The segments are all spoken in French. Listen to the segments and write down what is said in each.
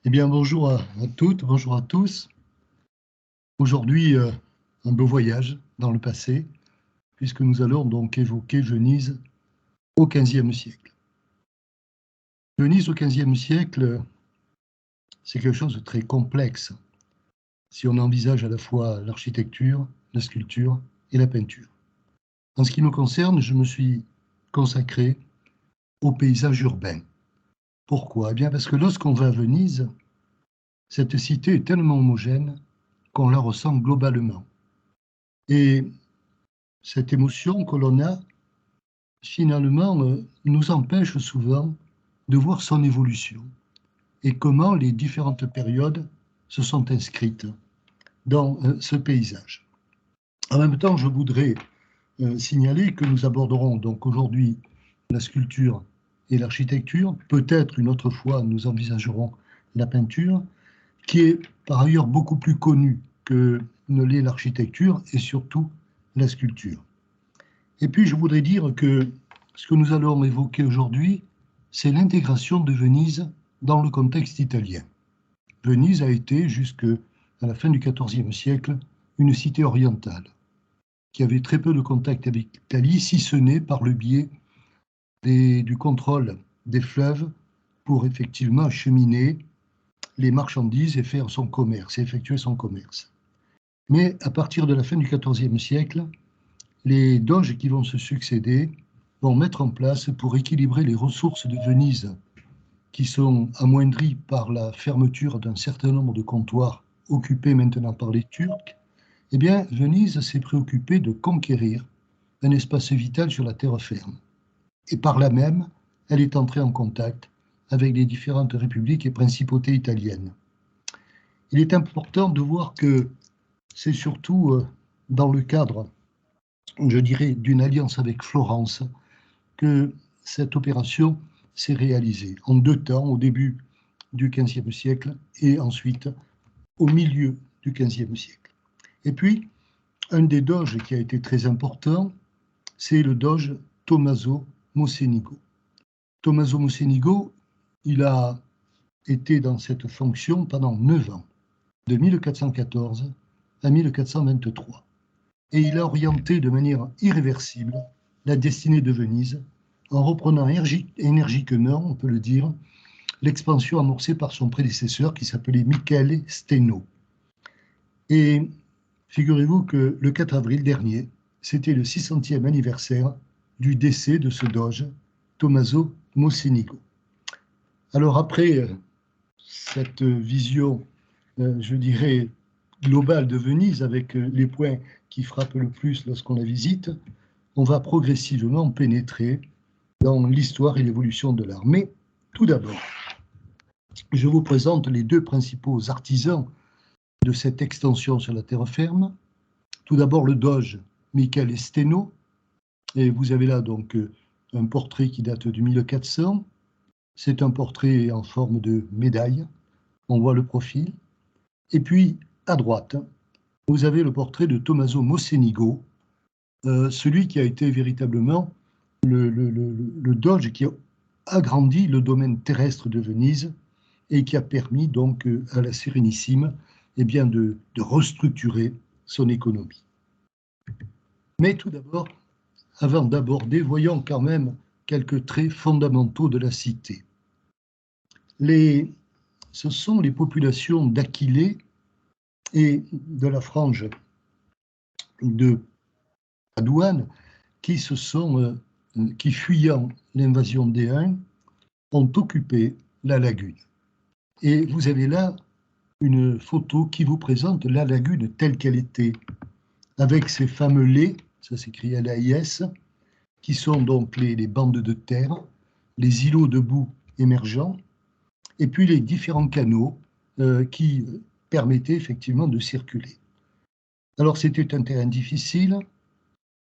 Eh bien, bonjour à toutes, bonjour à tous. Aujourd'hui, un beau voyage dans le passé, puisque nous allons donc évoquer Venise au XVe siècle. Venise au XVe siècle, c'est quelque chose de très complexe, si on envisage à la fois l'architecture, la sculpture et la peinture. En ce qui me concerne, je me suis consacré au paysage urbain. Pourquoi? Eh bien, parce que lorsqu'on va à Venise, cette cité est tellement homogène qu'on la ressent globalement. Et cette émotion que l'on a, finalement, nous empêche souvent de voir son évolution et comment les différentes périodes se sont inscrites dans ce paysage. En même temps, je voudrais signaler que nous aborderons donc aujourd'hui la sculpture et l'architecture. Peut-être une autre fois, nous envisagerons la peinture, qui est par ailleurs beaucoup plus connue que ne l'est l'architecture et surtout la sculpture. Et puis, je voudrais dire que ce que nous allons évoquer aujourd'hui, c'est l'intégration de Venise dans le contexte italien. Venise a été, jusqu'à la fin du XIVe siècle, une cité orientale, qui avait très peu de contact avec l'Italie, si ce n'est par le biais du contrôle des fleuves pour effectivement acheminer les marchandises et faire son commerce, et effectuer son commerce. Mais à partir de la fin du XIVe siècle, les doges qui vont se succéder vont mettre en place pour équilibrer les ressources de Venise, qui sont amoindries par la fermeture d'un certain nombre de comptoirs occupés maintenant par les Turcs. Eh bien, Venise s'est préoccupée de conquérir un espace vital sur la terre ferme. Et par là même, elle est entrée en contact avec les différentes républiques et principautés italiennes. Il est important de voir que c'est surtout dans le cadre, je dirais, d'une alliance avec Florence que cette opération s'est réalisée en deux temps, au début du XVe siècle et ensuite au milieu du XVe siècle. Et puis, un des doges qui a été très important, c'est le doge Tommaso Mocenigo. Tommaso Mocenigo, il a été dans cette fonction pendant 9 ans, de 1414 à 1423. Et il a orienté de manière irréversible la destinée de Venise en reprenant énergiquement, on peut le dire, l'expansion amorcée par son prédécesseur qui s'appelait Michele Steno. Et figurez-vous que le 4 avril dernier, c'était le 600e anniversaire du décès de ce doge, Tommaso Mocenigo. Alors après cette vision, je dirais, globale de Venise, avec les points qui frappent le plus lorsqu'on la visite, on va progressivement pénétrer dans l'histoire et l'évolution de l'art. Mais tout d'abord, je vous présente les deux principaux artisans de cette extension sur la terre ferme. Tout d'abord, le doge Michele Steno. Et vous avez là donc un portrait qui date de 1400. C'est un portrait en forme de médaille. On voit le profil. Et puis, à droite, vous avez le portrait de Tommaso Mocenigo, celui qui a été véritablement le doge qui a agrandi le domaine terrestre de Venise et qui a permis donc à la Sérénissime eh bien, de restructurer son économie. Mais tout d'abord, avant d'aborder, voyons quand même quelques traits fondamentaux de la cité. Ce sont les populations d'Aquilée et de la frange de Padoue qui fuyant l'invasion des Huns, ont occupé la lagune. Et vous avez là une photo qui vous présente la lagune telle qu'elle était, avec ces fameux lais, ça s'écrit LAIS, qui sont donc les bandes de terre, les îlots de boue émergents, et puis les différents canaux qui permettaient effectivement de circuler. Alors c'était un terrain difficile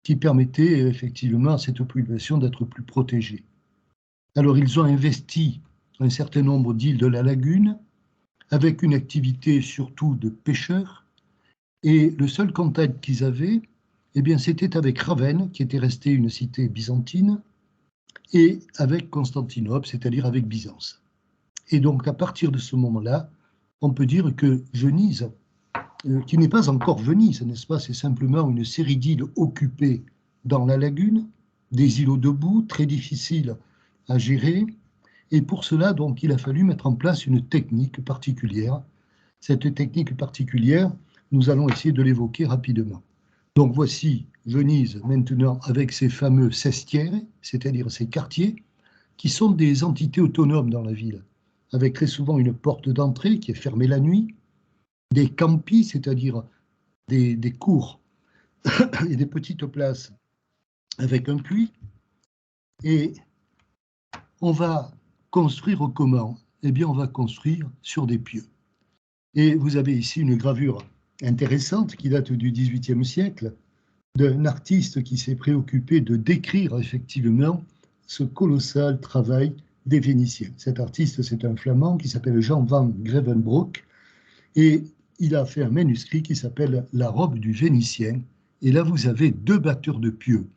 qui permettait effectivement à cette population d'être plus protégée. Alors ils ont investi un certain nombre d'îles de la lagune, avec une activité surtout de pêcheurs, et le seul contact qu'ils avaient, eh bien, c'était avec Ravenne, qui était restée une cité byzantine, et avec Constantinople, c'est-à-dire avec Byzance. Et donc, à partir de ce moment-là, on peut dire que Venise, qui n'est pas encore Venise, n'est-ce pas? C'est simplement une série d'îles occupées dans la lagune, des îlots debout, très difficiles à gérer. Et pour cela, donc, il a fallu mettre en place une technique particulière. Cette technique particulière, nous allons essayer de l'évoquer rapidement. Donc voici Venise maintenant avec ses fameux sestieri, c'est-à-dire ces quartiers, qui sont des entités autonomes dans la ville, avec très souvent une porte d'entrée qui est fermée la nuit, des campi, c'est-à-dire des cours et des petites places avec un puits. Et on va construire comment? Eh bien, on va construire sur des pieux. Et vous avez ici une gravure intéressante qui date du XVIIIe siècle d'un artiste qui s'est préoccupé de décrire effectivement ce colossal travail des Vénitiens. Cet artiste, c'est un Flamand qui s'appelle Jean van Grevenbroek et il a fait un manuscrit qui s'appelle La robe du Vénitien. Et là, vous avez 2 batteurs de pieux.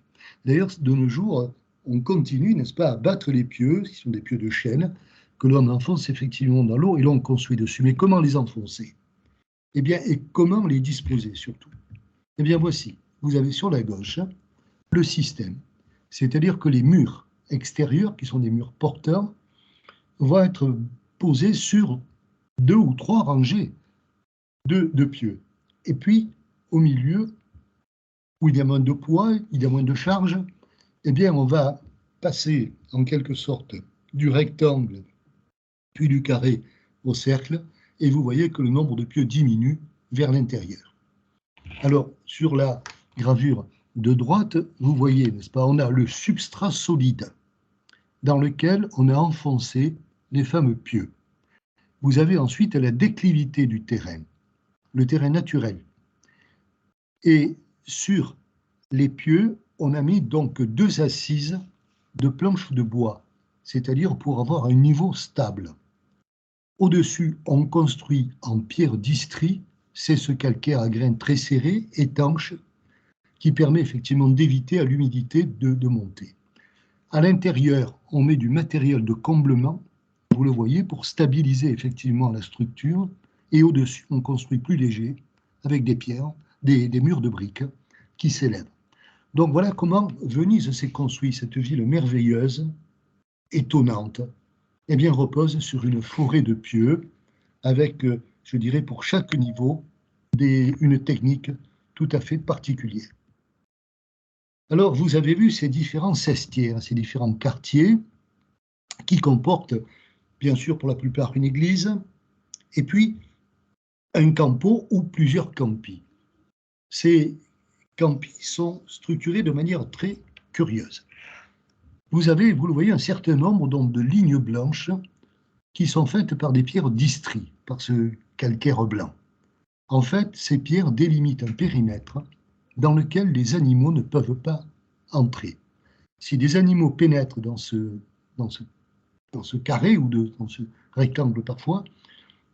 D'ailleurs, de nos jours, on continue, n'est-ce pas, à battre les pieux, qui sont des pieux de chêne, que l'on enfonce effectivement dans l'eau et l'on construit dessus. Mais comment les enfoncer? Eh bien, et comment les disposer surtout? Eh bien, voici, vous avez sur la gauche le système, c'est-à-dire que les murs extérieurs, qui sont des murs porteurs, vont être posés sur 2 ou 3 rangées de pieux. Et puis, au milieu, où il y a moins de poids, il y a moins de charge, eh bien, on va passer en quelque sorte du rectangle puis du carré au cercle, et vous voyez que le nombre de pieux diminue vers l'intérieur. Alors, sur la gravure de droite, vous voyez, n'est-ce pas, on a le substrat solide dans lequel on a enfoncé les fameux pieux. Vous avez ensuite la déclivité du terrain, le terrain naturel. Et sur les pieux, on a mis donc 2 assises de planches de bois, c'est-à-dire pour avoir un niveau stable. Au-dessus, on construit en pierre d'Istrie, c'est ce calcaire à grains très serré, étanche, qui permet effectivement d'éviter à l'humidité de monter. À l'intérieur, on met du matériel de comblement, vous le voyez, pour stabiliser effectivement la structure, et au-dessus, on construit plus léger, avec des pierres, des murs de briques qui s'élèvent. Donc voilà comment Venise s'est construite, cette ville merveilleuse, étonnante, eh bien, repose sur une forêt de pieux, avec, je dirais, pour chaque niveau, une technique tout à fait particulière. Alors, vous avez vu ces différents sestiers, ces différents quartiers, qui comportent, bien sûr, pour la plupart, une église, et puis un campo ou plusieurs campis. Ces campis sont structurés de manière très curieuse. Vous avez, vous le voyez, un certain nombre donc, de lignes blanches qui sont faites par des pierres d'Istrie, par ce calcaire blanc. En fait, ces pierres délimitent un périmètre dans lequel les animaux ne peuvent pas entrer. Si des animaux pénètrent dans ce carré ou dans ce rectangle parfois,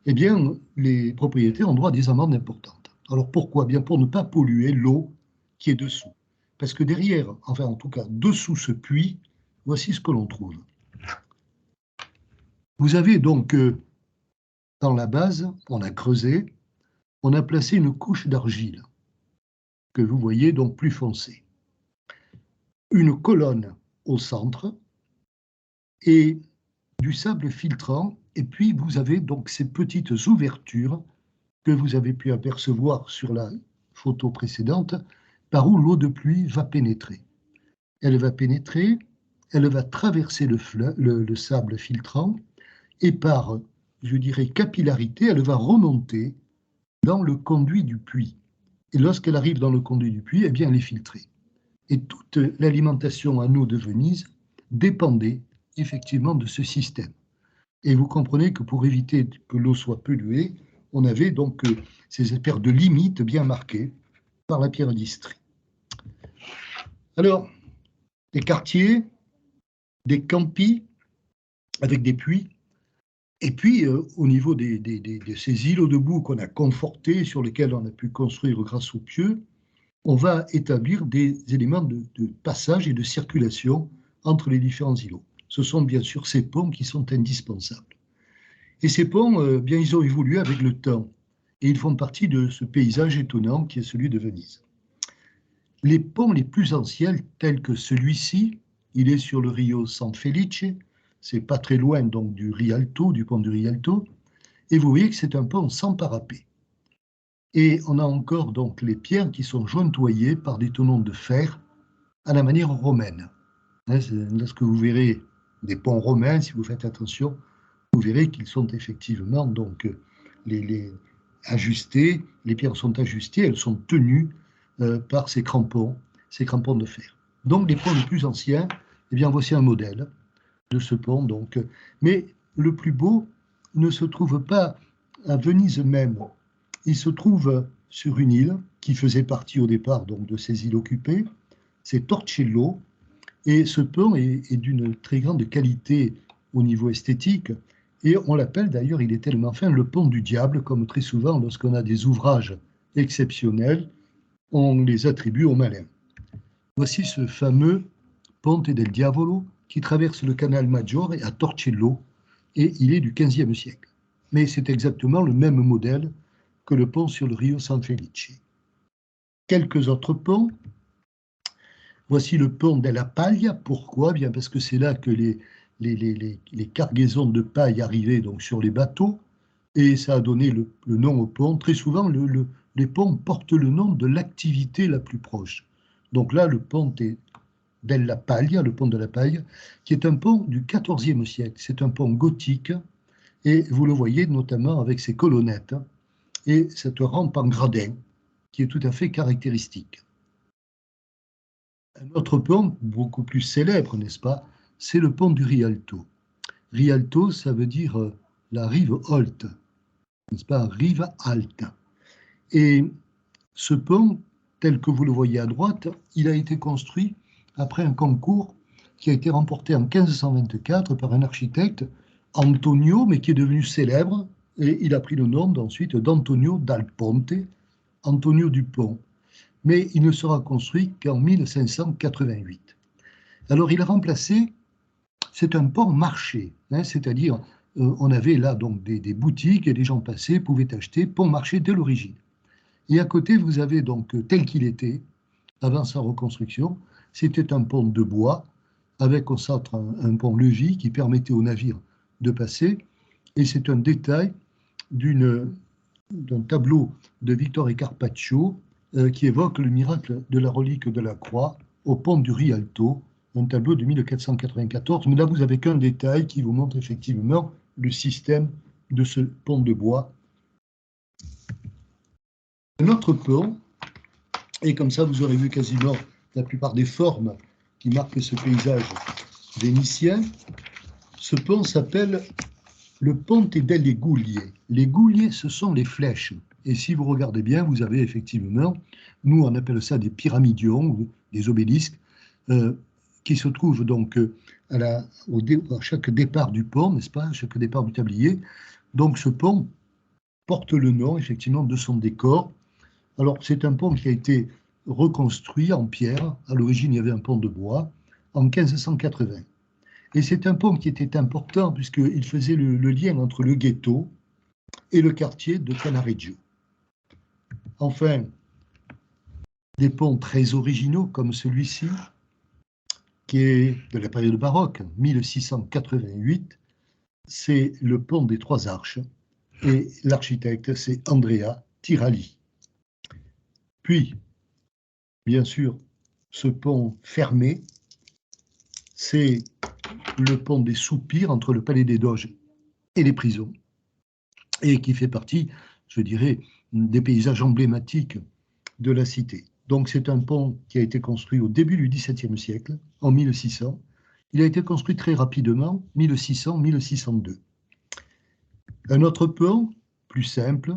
eh bien, les propriétaires ont droit à des amendes importantes. Alors pourquoi? Bien pour ne pas polluer l'eau qui est dessous. Parce que derrière, enfin en tout cas dessous ce puits, voici ce que l'on trouve. Vous avez donc dans la base, on a creusé, on a placé une couche d'argile que vous voyez donc plus foncée. Une colonne au centre et du sable filtrant, et puis vous avez donc ces petites ouvertures que vous avez pu apercevoir sur la photo précédente, par où l'eau de pluie va pénétrer. Elle va pénétrer, elle va traverser le sable filtrant, et par, je dirais, capillarité, elle va remonter dans le conduit du puits. Et lorsqu'elle arrive dans le conduit du puits, eh bien, elle est filtrée. Et toute l'alimentation en eau de Venise dépendait effectivement de ce système. Et vous comprenez que pour éviter que l'eau soit polluée, on avait donc ces espèces de limites bien marquées par la pierre d'Istrie. Alors, des quartiers, des campis avec des puits, et puis au niveau de ces îlots debout qu'on a confortés, sur lesquels on a pu construire grâce aux pieux, on va établir des éléments de passage et de circulation entre les différents îlots. Ce sont bien sûr ces ponts qui sont indispensables. Et ces ponts, bien, ils ont évolué avec le temps. Et ils font partie de ce paysage étonnant qui est celui de Venise. Les ponts les plus anciens, tels que celui-ci, il est sur le Rio San Felice, c'est pas très loin donc du Rialto, du pont du Rialto, et vous voyez que c'est un pont sans parapet. Et on a encore donc les pierres qui sont jointoyées par des tenons de fer à la manière romaine. Lorsque vous verrez des ponts romains, si vous faites attention, vous verrez qu'ils sont effectivement donc ajustés, les pierres sont ajustées, elles sont tenues par ces crampons de fer. Donc les ponts les plus anciens, eh bien voici un modèle de ce pont. Donc, mais le plus beau ne se trouve pas à Venise même. Il se trouve sur une île qui faisait partie au départ donc, de ces îles occupées, c'est Torcello, et ce pont est d'une très grande qualité au niveau esthétique, et on l'appelle d'ailleurs, il est tellement fin, le pont du diable, comme très souvent lorsqu'on a des ouvrages exceptionnels, on les attribue aux malins. Voici ce fameux Ponte del Diavolo qui traverse le canal Maggiore à Torcello, et il est du XVe siècle. Mais c'est exactement le même modèle que le pont sur le Rio San Felice. Quelques autres ponts. Voici le pont della Paglia. Pourquoi? Bien parce que c'est là que les cargaisons de paille arrivaient donc sur les bateaux, et ça a donné le nom au pont. Très souvent, les ponts portent le nom de l'activité la plus proche. Donc là, le pont est della Paglia, le pont de la paille, qui est un pont du XIVe siècle. C'est un pont gothique, et vous le voyez notamment avec ses colonnettes et cette rampe en gradin qui est tout à fait caractéristique. Un autre pont, beaucoup plus célèbre, n'est-ce pas, c'est le pont du Rialto. Rialto, ça veut dire la rive haute, n'est-ce pas, rive halte. Et ce pont, tel que vous le voyez à droite, il a été construit après un concours qui a été remporté en 1524 par un architecte, Antonio, mais qui est devenu célèbre, et il a pris le nom ensuite d'Antonio dal Ponte, Antonio du Pont. Mais il ne sera construit qu'en 1588. Alors il a remplacé, c'est un pont marché, hein, c'est-à-dire on avait là donc des boutiques et les gens passaient, pouvaient acheter, pont marché dès l'origine. Et à côté, vous avez donc tel qu'il était, avant sa reconstruction, c'était un pont de bois, avec au centre un pont-levis qui permettait aux navires de passer, et c'est un détail d'un tableau de Vittorio Carpaccio qui évoque le miracle de la relique de la croix au pont du Rialto, un tableau de 1494. Mais là, vous avez qu'un détail qui vous montre effectivement le système de ce pont de bois. Un autre pont, et comme ça, vous aurez vu quasiment la plupart des formes qui marquent ce paysage vénitien. Ce pont s'appelle le Ponte delle Guglie. Les gouliers, ce sont les flèches. Et si vous regardez bien, vous avez effectivement, nous on appelle ça des pyramidions, ou des obélisques, qui se trouvent donc à chaque départ du pont, n'est-ce pas, à chaque départ du tablier. Donc ce pont porte le nom effectivement de son décor. Alors c'est un pont qui a été reconstruit en pierre. À l'origine, il y avait un pont de bois en 1580. Et c'est un pont qui était important puisqu'il faisait le lien entre le ghetto et le quartier de Canareggio. Enfin, des ponts très originaux comme celui-ci, qui est de la période baroque, 1688, c'est le pont des Trois Arches, et l'architecte, c'est Andrea Tirali. Puis, bien sûr, ce pont fermé, c'est le pont des Soupirs entre le Palais des Doges et les prisons, et qui fait partie, je dirais, des paysages emblématiques de la cité. Donc c'est un pont qui a été construit au début du XVIIe siècle, en 1600. Il a été construit très rapidement, 1600-1602. Un autre pont, plus simple,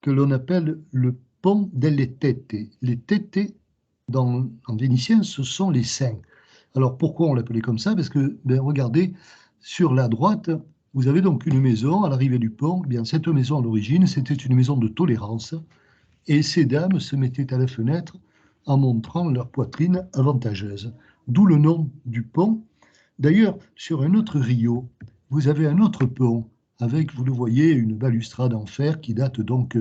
que l'on appelle le pont delle Tette. Les Tette, en vénitien, ce sont les saints. Alors pourquoi on l'appelait comme ça? Parce que, regardez, sur la droite, vous avez donc une maison à l'arrivée du pont. Bien, cette maison à l'origine, c'était une maison de tolérance. Et ces dames se mettaient à la fenêtre en montrant leur poitrine avantageuse. D'où le nom du pont. D'ailleurs, sur un autre Rio, vous avez un autre pont avec, vous le voyez, une balustrade en fer qui date donc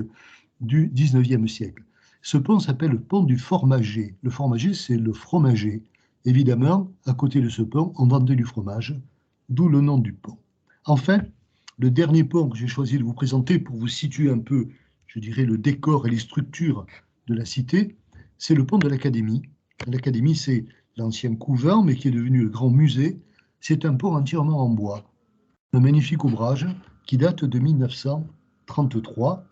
du 19e siècle. Ce pont s'appelle le pont du Formager. Le Formager, c'est le fromager. Évidemment, à côté de ce pont, on vendait du fromage, d'où le nom du pont. Enfin, le dernier pont que j'ai choisi de vous présenter pour vous situer un peu, je dirais, le décor et les structures de la cité, c'est le pont de l'Académie. L'Académie, c'est l'ancien couvent, mais qui est devenu le grand musée. C'est un pont entièrement en bois. Un magnifique ouvrage qui date de 1933.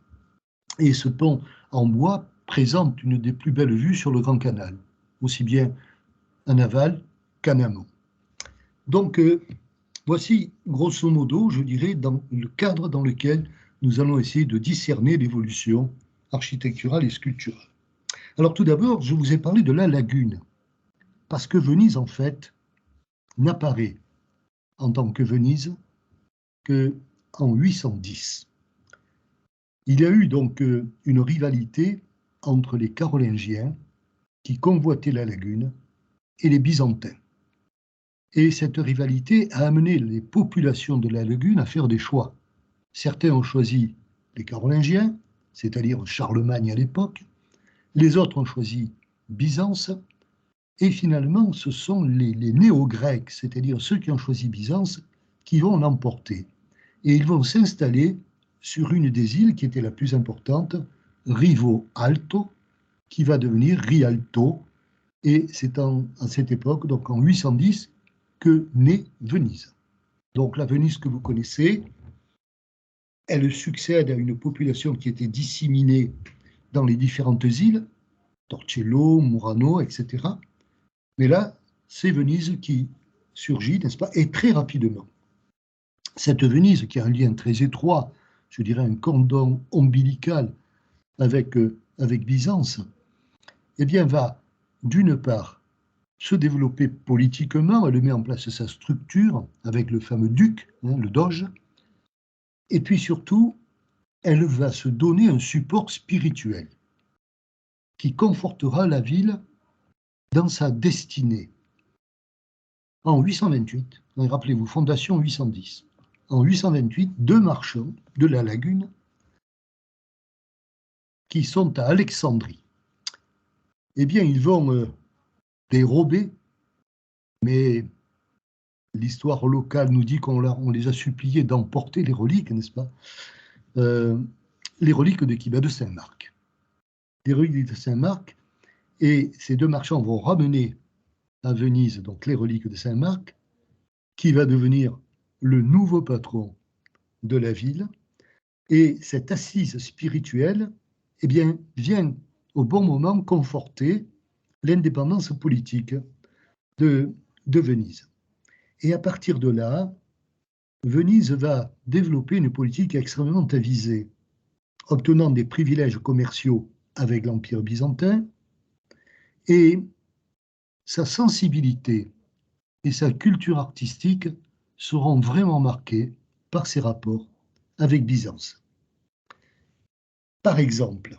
Et ce pont en bois présente une des plus belles vues sur le Grand Canal, aussi bien en aval qu'en amont. Donc, voici, grosso modo, je dirais, dans le cadre dans lequel nous allons essayer de discerner l'évolution architecturale et sculpturale. Alors, tout d'abord, je vous ai parlé de la lagune, parce que Venise, en fait, n'apparaît en tant que Venise qu'en 810. Il y a eu donc une rivalité entre les Carolingiens, qui convoitaient la lagune, et les Byzantins. Et cette rivalité a amené les populations de la lagune à faire des choix. Certains ont choisi les Carolingiens, c'est-à-dire Charlemagne à l'époque, les autres ont choisi Byzance, et finalement ce sont les néo-grecs, c'est-à-dire ceux qui ont choisi Byzance, qui vont l'emporter. Et ils vont s'installer sur une des îles qui était la plus importante, Rivo Alto, qui va devenir Rialto, et c'est à cette époque, donc en 810, que naît Venise. Donc la Venise que vous connaissez, elle succède à une population qui était disséminée dans les différentes îles, Torcello, Murano, etc. Mais là, c'est Venise qui surgit, n'est-ce pas, et très rapidement. Cette Venise qui a un lien très étroit, je dirais un cordon ombilical avec Byzance, eh bien va d'une part se développer politiquement, elle met en place sa structure avec le fameux duc, le doge, et puis surtout, elle va se donner un support spirituel qui confortera la ville dans sa destinée. En 828, rappelez-vous, fondation 810, en 828, deux marchands de la lagune qui sont à Alexandrie, eh bien, ils vont dérober, mais l'histoire locale nous dit qu'on les a suppliés d'emporter les reliques, n'est-ce pas, les reliques de qui? De Saint-Marc. Les reliques de Saint-Marc, et ces deux marchands vont ramener à Venise donc les reliques de Saint-Marc, qui va devenir le nouveau patron de la ville. Et cette assise spirituelle, eh bien, vient au bon moment conforter l'indépendance politique de Venise. Et à partir de là, Venise va développer une politique extrêmement avisée, obtenant des privilèges commerciaux avec l'Empire byzantin, et sa sensibilité et sa culture artistique seront vraiment marquées par ses rapports avec Byzance. Par exemple,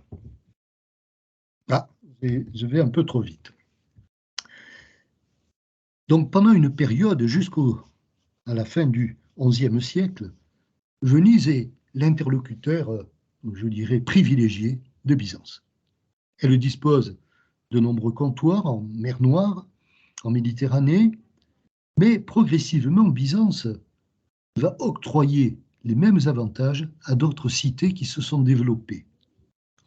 je vais un peu trop vite. Donc pendant une période jusqu'à la fin du XIe siècle, Venise est l'interlocuteur, je dirais, privilégié de Byzance. Elle dispose de nombreux comptoirs en mer Noire, en Méditerranée, mais progressivement, Byzance va octroyer les mêmes avantages à d'autres cités qui se sont développées,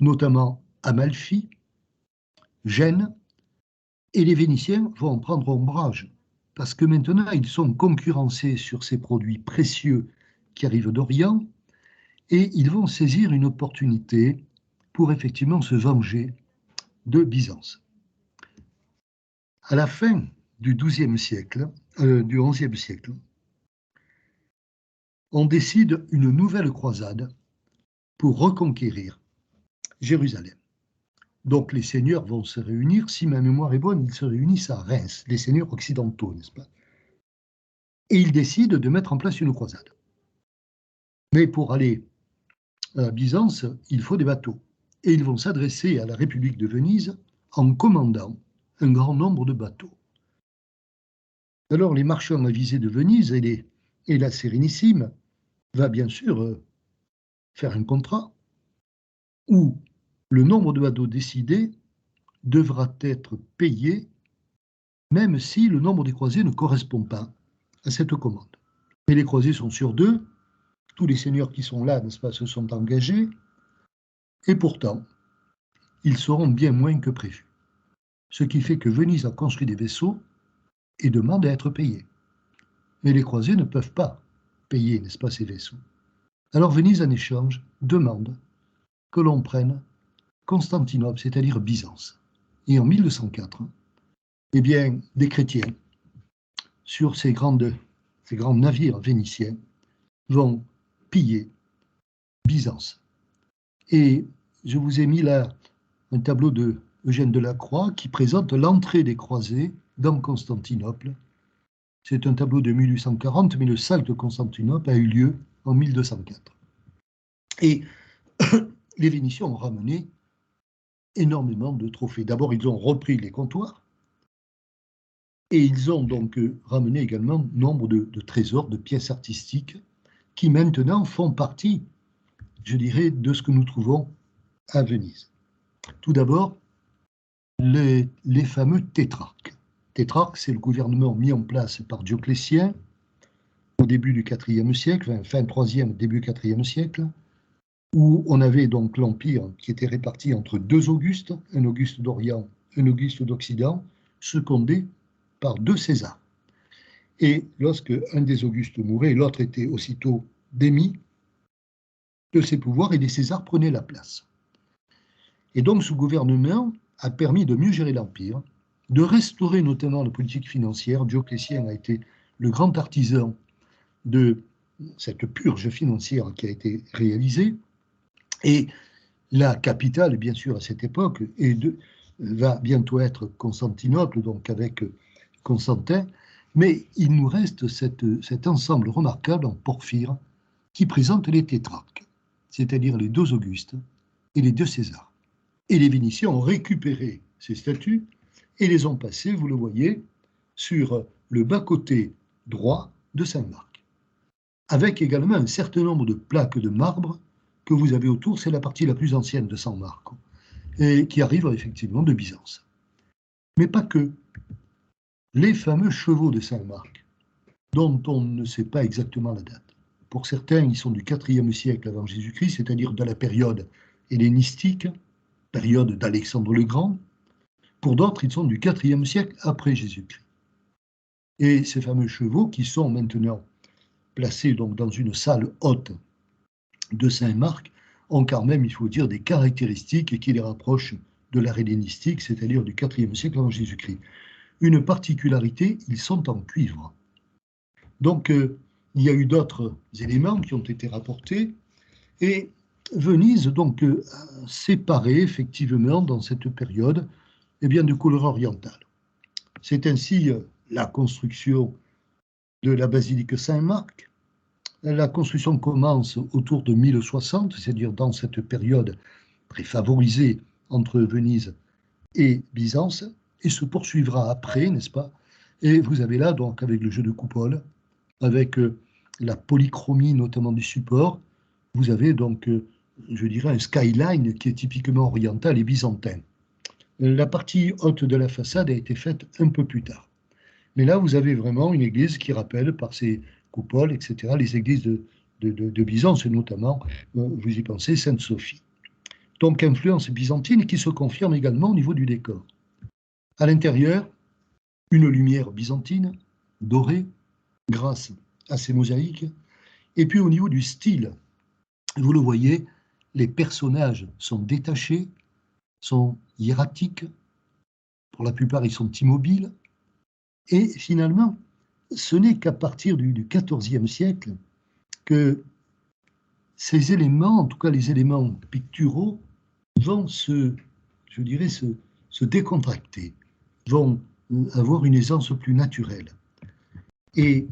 notamment Amalfi, Gênes, et les Vénitiens vont en prendre ombrage, parce que maintenant, ils sont concurrencés sur ces produits précieux qui arrivent d'Orient, et ils vont saisir une opportunité pour effectivement se venger de Byzance. À la fin du XIe siècle, du XIe siècle, on décide une nouvelle croisade pour reconquérir Jérusalem. Donc les seigneurs vont se réunir, si ma mémoire est bonne, ils se réunissent à Reims, les seigneurs occidentaux, n'est-ce pas? Et ils décident de mettre en place une croisade. Mais pour aller à Byzance, il faut des bateaux. Et ils vont s'adresser à la République de Venise en commandant un grand nombre de bateaux. Alors les marchands avisés de Venise et la Sérénissime va bien sûr faire un contrat où le nombre de badauds décidé devra être payé même si le nombre des croisés ne correspond pas à cette commande. Mais les croisés sont sur deux, tous les seigneurs qui sont là, n'est-ce pas, se sont engagés, et pourtant, ils seront bien moins que prévu. Ce qui fait que Venise a construit des vaisseaux et demande à être payé. Mais les croisés ne peuvent pas payer, n'est-ce pas, ces vaisseaux. Alors Venise, en échange, demande que l'on prenne Constantinople, c'est-à-dire Byzance. Et en 1204, eh bien, des chrétiens, sur ces grands navires vénitiens, vont piller Byzance. Et je vous ai mis là un tableau de Eugène Delacroix qui présente l'entrée des croisés dans Constantinople. C'est un tableau de 1840, mais le sac de Constantinople a eu lieu en 1204. Et les Vénitiens ont ramené énormément de trophées. D'abord, ils ont repris les comptoirs et ils ont donc ramené également nombre de trésors, de pièces artistiques qui maintenant font partie, je dirais, de ce que nous trouvons à Venise. Tout d'abord, les fameux tétrarques. Tétrarques, c'est le gouvernement mis en place par Dioclétien au début du IVe siècle, fin 3e, début 4e siècle, où on avait donc l'Empire qui était réparti entre deux Augustes, un Auguste d'Orient, un Auguste d'Occident, secondé par deux Césars. Et lorsque un des Augustes mourait, l'autre était aussitôt démis de ses pouvoirs et les Césars prenaient la place. Et donc ce gouvernement a permis de mieux gérer l'Empire, de restaurer notamment la politique financière. Dioclétien a été le grand artisan de cette purge financière qui a été réalisée. Et la capitale, bien sûr, à cette époque, va bientôt être Constantinople, donc avec Constantin, mais il nous reste cet ensemble remarquable en porphyre qui présente les tétrarques, c'est-à-dire les deux Augustes et les deux Césars. Et les Vénitiens ont récupéré ces statues et les ont passées, vous le voyez, sur le bas-côté droit de Saint-Marc, avec également un certain nombre de plaques de marbre que vous avez autour. C'est la partie la plus ancienne de San Marco, et qui arrive effectivement de Byzance. Mais pas que. Les fameux chevaux de Saint-Marc, dont on ne sait pas exactement la date. Pour certains, ils sont du IVe siècle avant Jésus-Christ, c'est-à-dire de la période hellénistique, période d'Alexandre le Grand. Pour d'autres, ils sont du IVe siècle après Jésus-Christ. Et ces fameux chevaux qui sont maintenant placés donc dans une salle haute de Saint-Marc ont quand même, il faut dire, des caractéristiques qui les rapprochent de l'art hellénistique, c'est-à-dire du IVe siècle avant Jésus-Christ. Une particularité, ils sont en cuivre. Donc, il y a eu d'autres éléments qui ont été rapportés, et Venise donc séparée effectivement dans cette période de couleur orientale. C'est ainsi la construction de la basilique Saint-Marc. La construction commence autour de 1060, c'est-à-dire dans cette période très favorisée entre Venise et Byzance, et se poursuivra après, n'est-ce pas? Et vous avez là, donc, avec le jeu de coupole, avec la polychromie notamment du support, vous avez donc, je dirais, un skyline qui est typiquement oriental et byzantin. La partie haute de la façade a été faite un peu plus tard. Mais là, vous avez vraiment une église qui rappelle par ses coupoles, etc., les églises de Byzance, et notamment, vous y pensez, Sainte-Sophie. Donc, influence byzantine qui se confirme également au niveau du décor. À l'intérieur, une lumière byzantine, dorée, grâce à ces mosaïques. Et puis au niveau du style, vous le voyez, les personnages sont détachés, sont hiératiques, pour la plupart ils sont immobiles, et finalement, ce n'est qu'à partir du XIVe siècle que ces éléments, en tout cas les éléments picturaux, vont se décontracter, vont avoir une aisance plus naturelle. Et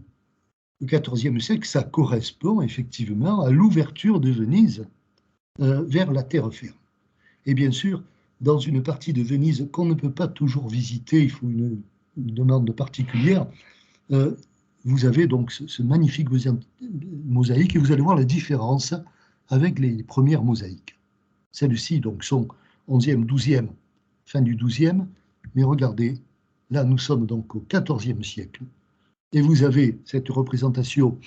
le XIVe siècle, ça correspond effectivement à l'ouverture de Venise vers la terre ferme. Et bien sûr, dans une partie de Venise qu'on ne peut pas toujours visiter, il faut une demande particulière, vous avez donc ce magnifique mosaïque et vous allez voir la différence avec les premières mosaïques. Celles-ci donc sont 11e, 12e, fin du 12e, mais regardez, là nous sommes donc au 14e siècle et vous avez cette représentation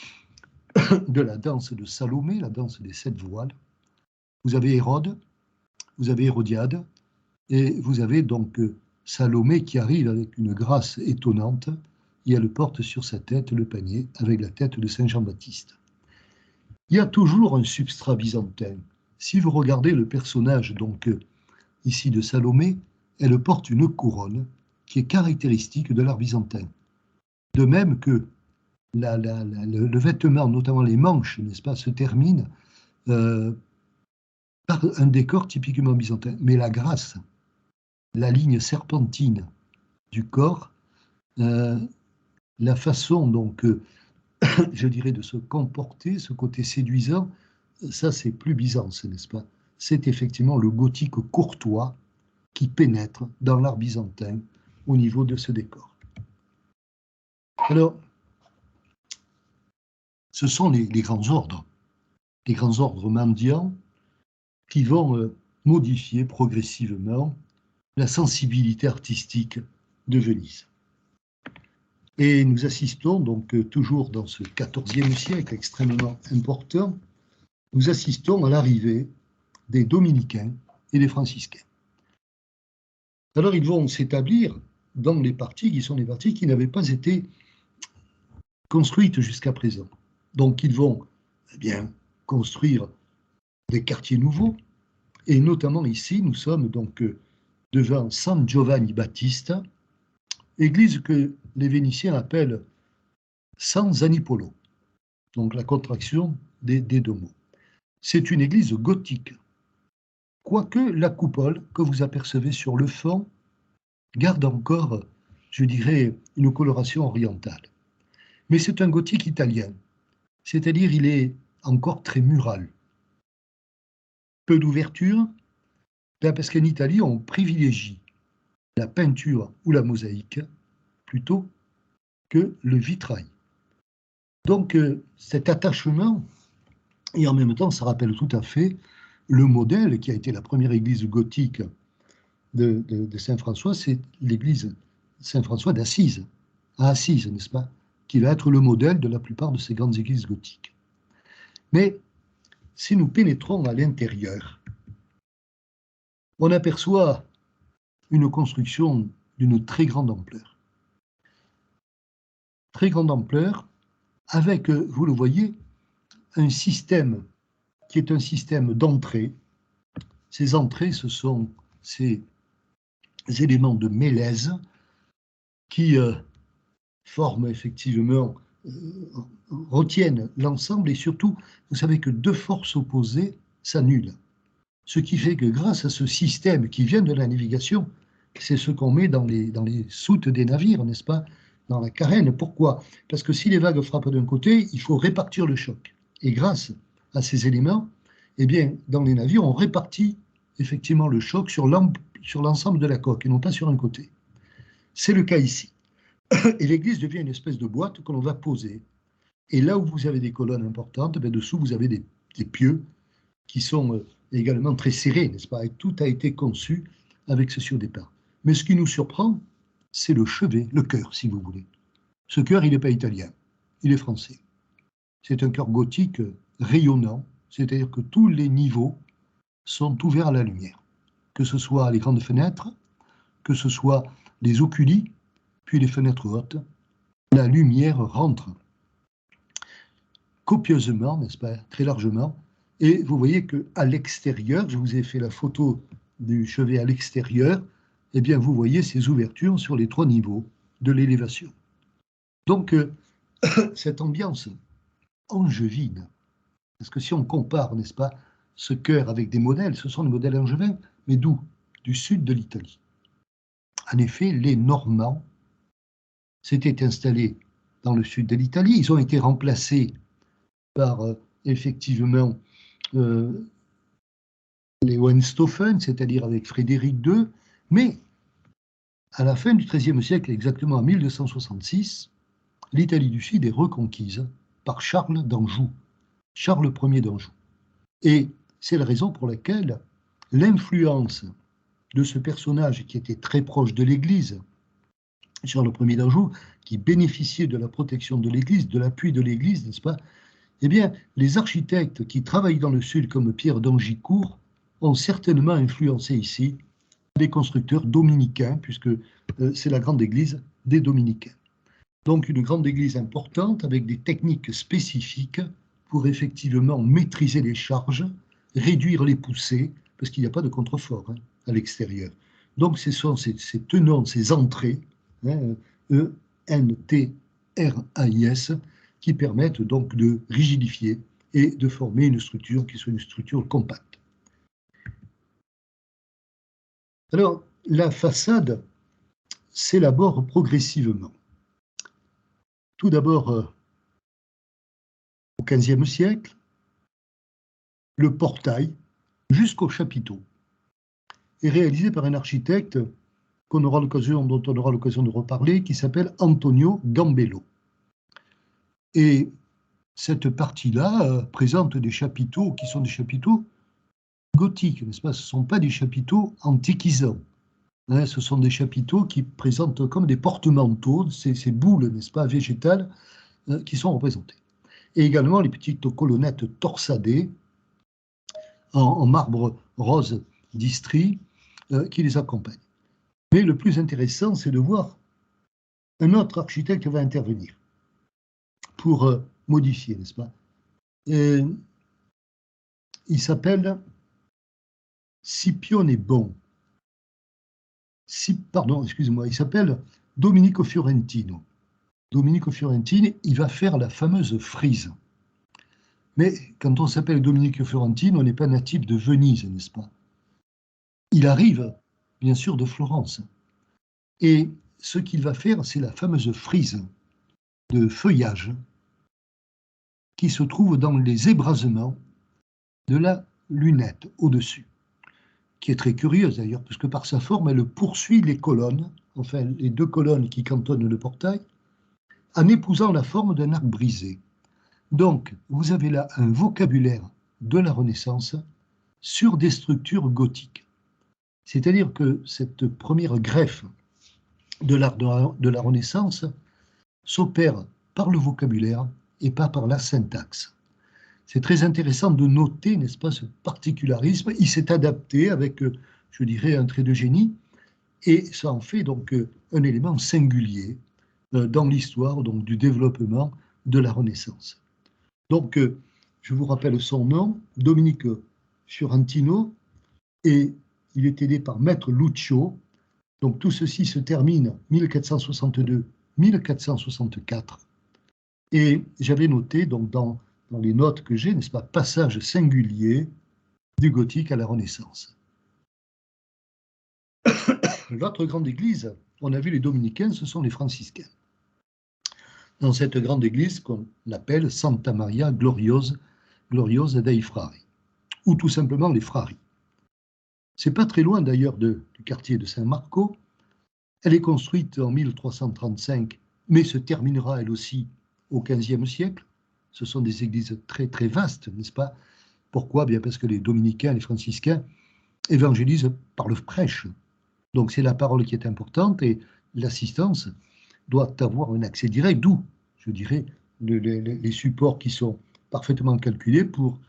de la danse de Salomé, la danse des 7 voiles. Vous avez Hérode, vous avez Hérodiade, et vous avez donc Salomé qui arrive avec une grâce étonnante, et elle porte sur sa tête le panier avec la tête de Saint Jean-Baptiste. Il y a toujours un substrat byzantin. Si vous regardez le personnage donc ici de Salomé, elle porte une couronne qui est caractéristique de l'art byzantin. De même que le vêtement, notamment les manches, n'est-ce pas, se termine par un décor typiquement byzantin. Mais la grâce, la ligne serpentine du corps, la façon donc, je dirais, de se comporter, ce côté séduisant, ça c'est plus byzantin, n'est-ce pas? C'est effectivement le gothique courtois qui pénètre dans l'art byzantin au niveau de ce décor. Alors, ce sont les grands ordres mendiants qui vont modifier progressivement la sensibilité artistique de Venise. Et nous assistons donc toujours dans ce XIVe siècle extrêmement important, nous assistons à l'arrivée des dominicains et des franciscains. Alors ils vont s'établir dans les parties qui sont les parties qui n'avaient pas été construites jusqu'à présent. Donc ils vont bien construire des quartiers nouveaux, et notamment ici nous sommes donc devant San Giovanni Battista, église que les Vénitiens appellent San Zanipolo, donc la contraction des deux mots. C'est une église gothique, quoique la coupole que vous apercevez sur le fond garde encore, je dirais, une coloration orientale. Mais c'est un gothique italien, c'est-à-dire il est encore très mural. Peu d'ouverture, parce qu'en Italie, on privilégie la peinture ou la mosaïque plutôt que le vitrail. Donc cet attachement, et en même temps, ça rappelle tout à fait le modèle qui a été la première église gothique de Saint-François, c'est l'église Saint-François d'Assise, à Assise, n'est-ce pas, qui va être le modèle de la plupart de ces grandes églises gothiques. Mais si nous pénétrons à l'intérieur, on aperçoit une construction d'une très grande ampleur. Très grande ampleur, avec, vous le voyez, un système qui est un système d'entrée. Ces entrées, ce sont ces éléments de mélèze qui forment effectivement, retiennent l'ensemble et surtout, vous savez que deux forces opposées s'annulent. Ce qui fait que grâce à ce système qui vient de la navigation, c'est ce qu'on met dans les soutes des navires, n'est-ce pas, dans la carène. Pourquoi? Parce que si les vagues frappent d'un côté, il faut répartir le choc. Et grâce à ces éléments, eh bien, dans les navires, on répartit effectivement le choc sur l'ensemble de la coque et non pas sur un côté. C'est le cas ici. Et l'église devient une espèce de boîte que l'on va poser. Et là où vous avez des colonnes importantes, ben dessous, vous avez des pieux qui sont également très serrés, n'est-ce pas? Et tout a été conçu avec ceci au départ. Mais ce qui nous surprend, c'est le chevet, le chœur, si vous voulez. Ce chœur, il n'est pas italien, il est français. C'est un chœur gothique rayonnant, c'est-à-dire que tous les niveaux sont ouverts à la lumière, que ce soit les grandes fenêtres, que ce soit les oculi, puis les fenêtres hautes, la lumière rentre copieusement, n'est-ce pas, très largement, et vous voyez qu'à l'extérieur, je vous ai fait la photo du chevet à l'extérieur, eh bien vous voyez ces ouvertures sur les 3 niveaux de l'élévation. Donc cette ambiance angevine, parce que si on compare, n'est-ce pas, ce chœur avec des modèles, ce sont des modèles angevins, mais d'où? Du sud de l'Italie. En effet, les Normands s'étaient installés dans le sud de l'Italie, ils ont été remplacés par effectivement les Hohenstaufen, c'est-à-dire avec Frédéric II, mais à la fin du XIIIe siècle, exactement en 1266, l'Italie du Sud est reconquise par Charles d'Anjou, Charles Ier d'Anjou. Et c'est la raison pour laquelle l'influence de ce personnage qui était très proche de l'Église, Charles Ier d'Anjou, qui bénéficiait de la protection de l'Église, de l'appui de l'Église, n'est-ce pas? Eh bien, les architectes qui travaillent dans le Sud, comme Pierre d'Angicourt, ont certainement influencé ici les constructeurs dominicains, puisque c'est la grande église des dominicains. Donc, une grande église importante avec des techniques spécifiques pour effectivement maîtriser les charges, réduire les poussées, parce qu'il n'y a pas de contrefort à l'extérieur. Donc, ce sont ces tenants, ces entrées, E-N-T-R-A-I-S, qui permettent donc de rigidifier et de former une structure qui soit une structure compacte. Alors, la façade s'élabore progressivement. Tout d'abord, au XVe siècle, le portail jusqu'au chapiteau est réalisé par un architecte dont on aura l'occasion de reparler, qui s'appelle Antonio Gambello. Et cette partie-là présente des chapiteaux qui sont des chapiteaux gothiques, n'est-ce pas? Ce ne sont pas des chapiteaux antiquisants. Ce sont des chapiteaux qui présentent comme des porte-manteaux, ces boules, n'est-ce pas, végétales, qui sont représentées. Et également les petites colonnettes torsadées en marbre rose d'Istrie qui les accompagnent. Mais le plus intéressant, c'est de voir un autre architecte va intervenir pour modifier, n'est-ce pas? Il s'appelle Scipione Bon. Il s'appelle Domenico Fiorentino. Domenico Fiorentino, il va faire la fameuse frise. Mais quand on s'appelle Domenico Fiorentino, on n'est pas natif de Venise, n'est-ce pas? Il arrive, bien sûr, de Florence. Et ce qu'il va faire, c'est la fameuse frise de feuillage qui se trouve dans les ébrasements de la lunette au-dessus, qui est très curieuse d'ailleurs, parce que par sa forme, elle poursuit les colonnes, enfin les deux colonnes qui cantonnent le portail, en épousant la forme d'un arc brisé. Donc, vous avez là un vocabulaire de la Renaissance sur des structures gothiques. C'est-à-dire que cette première greffe de l'art de la Renaissance s'opère par le vocabulaire et pas par la syntaxe. C'est très intéressant de noter, n'est-ce pas, ce particularisme. Il s'est adapté avec, je dirais, un trait de génie, et ça en fait donc un élément singulier dans l'histoire donc du développement de la Renaissance. Donc, je vous rappelle son nom, Domenico Fiorentino, et il est aidé par Maître Lucio. Donc, tout ceci se termine 1462-1464. Et j'avais noté donc dans les notes que j'ai, n'est-ce pas, passage singulier du gothique à la Renaissance. L'autre grande église, on a vu les dominicains, ce sont les franciscains. Dans cette grande église qu'on appelle Santa Maria Gloriosa dei Frari, ou tout simplement les Frari. C'est pas très loin d'ailleurs du quartier de San Marco. Elle est construite en 1335, mais se terminera elle aussi au XVe siècle. Ce sont des églises très très vastes, n'est-ce pas? Pourquoi? Bien parce que les dominicains, les franciscains évangélisent par le prêche. Donc c'est la parole qui est importante et l'assistance doit avoir un accès direct, d'où, je dirais, les supports qui sont parfaitement calculés pour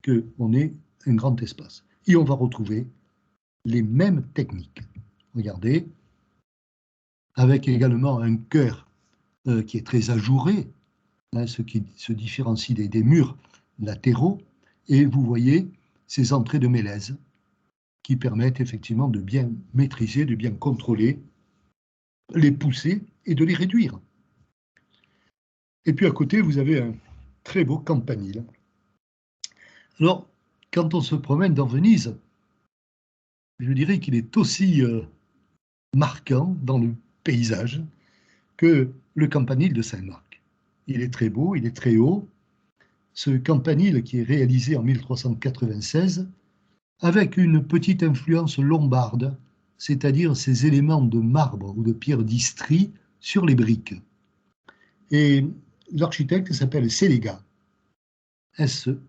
qu'on ait un grand espace. Et on va retrouver les mêmes techniques. Regardez, avec également un chœur qui est très ajouré, ce qui se différencie des murs latéraux, et vous voyez ces entrées de mélèze qui permettent effectivement de bien maîtriser, de bien contrôler les poussées et de les réduire. Et puis à côté, vous avez un très beau campanile. Alors, quand on se promène dans Venise, je dirais qu'il est aussi marquant dans le paysage que le campanile de Saint-Marc. Il est très beau, il est très haut. Ce campanile qui est réalisé en 1396 avec une petite influence lombarde, c'est-à-dire ces éléments de marbre ou de pierre d'Istrie sur les briques. Et l'architecte s'appelle Séléga, S-C-E-L-E-G-A.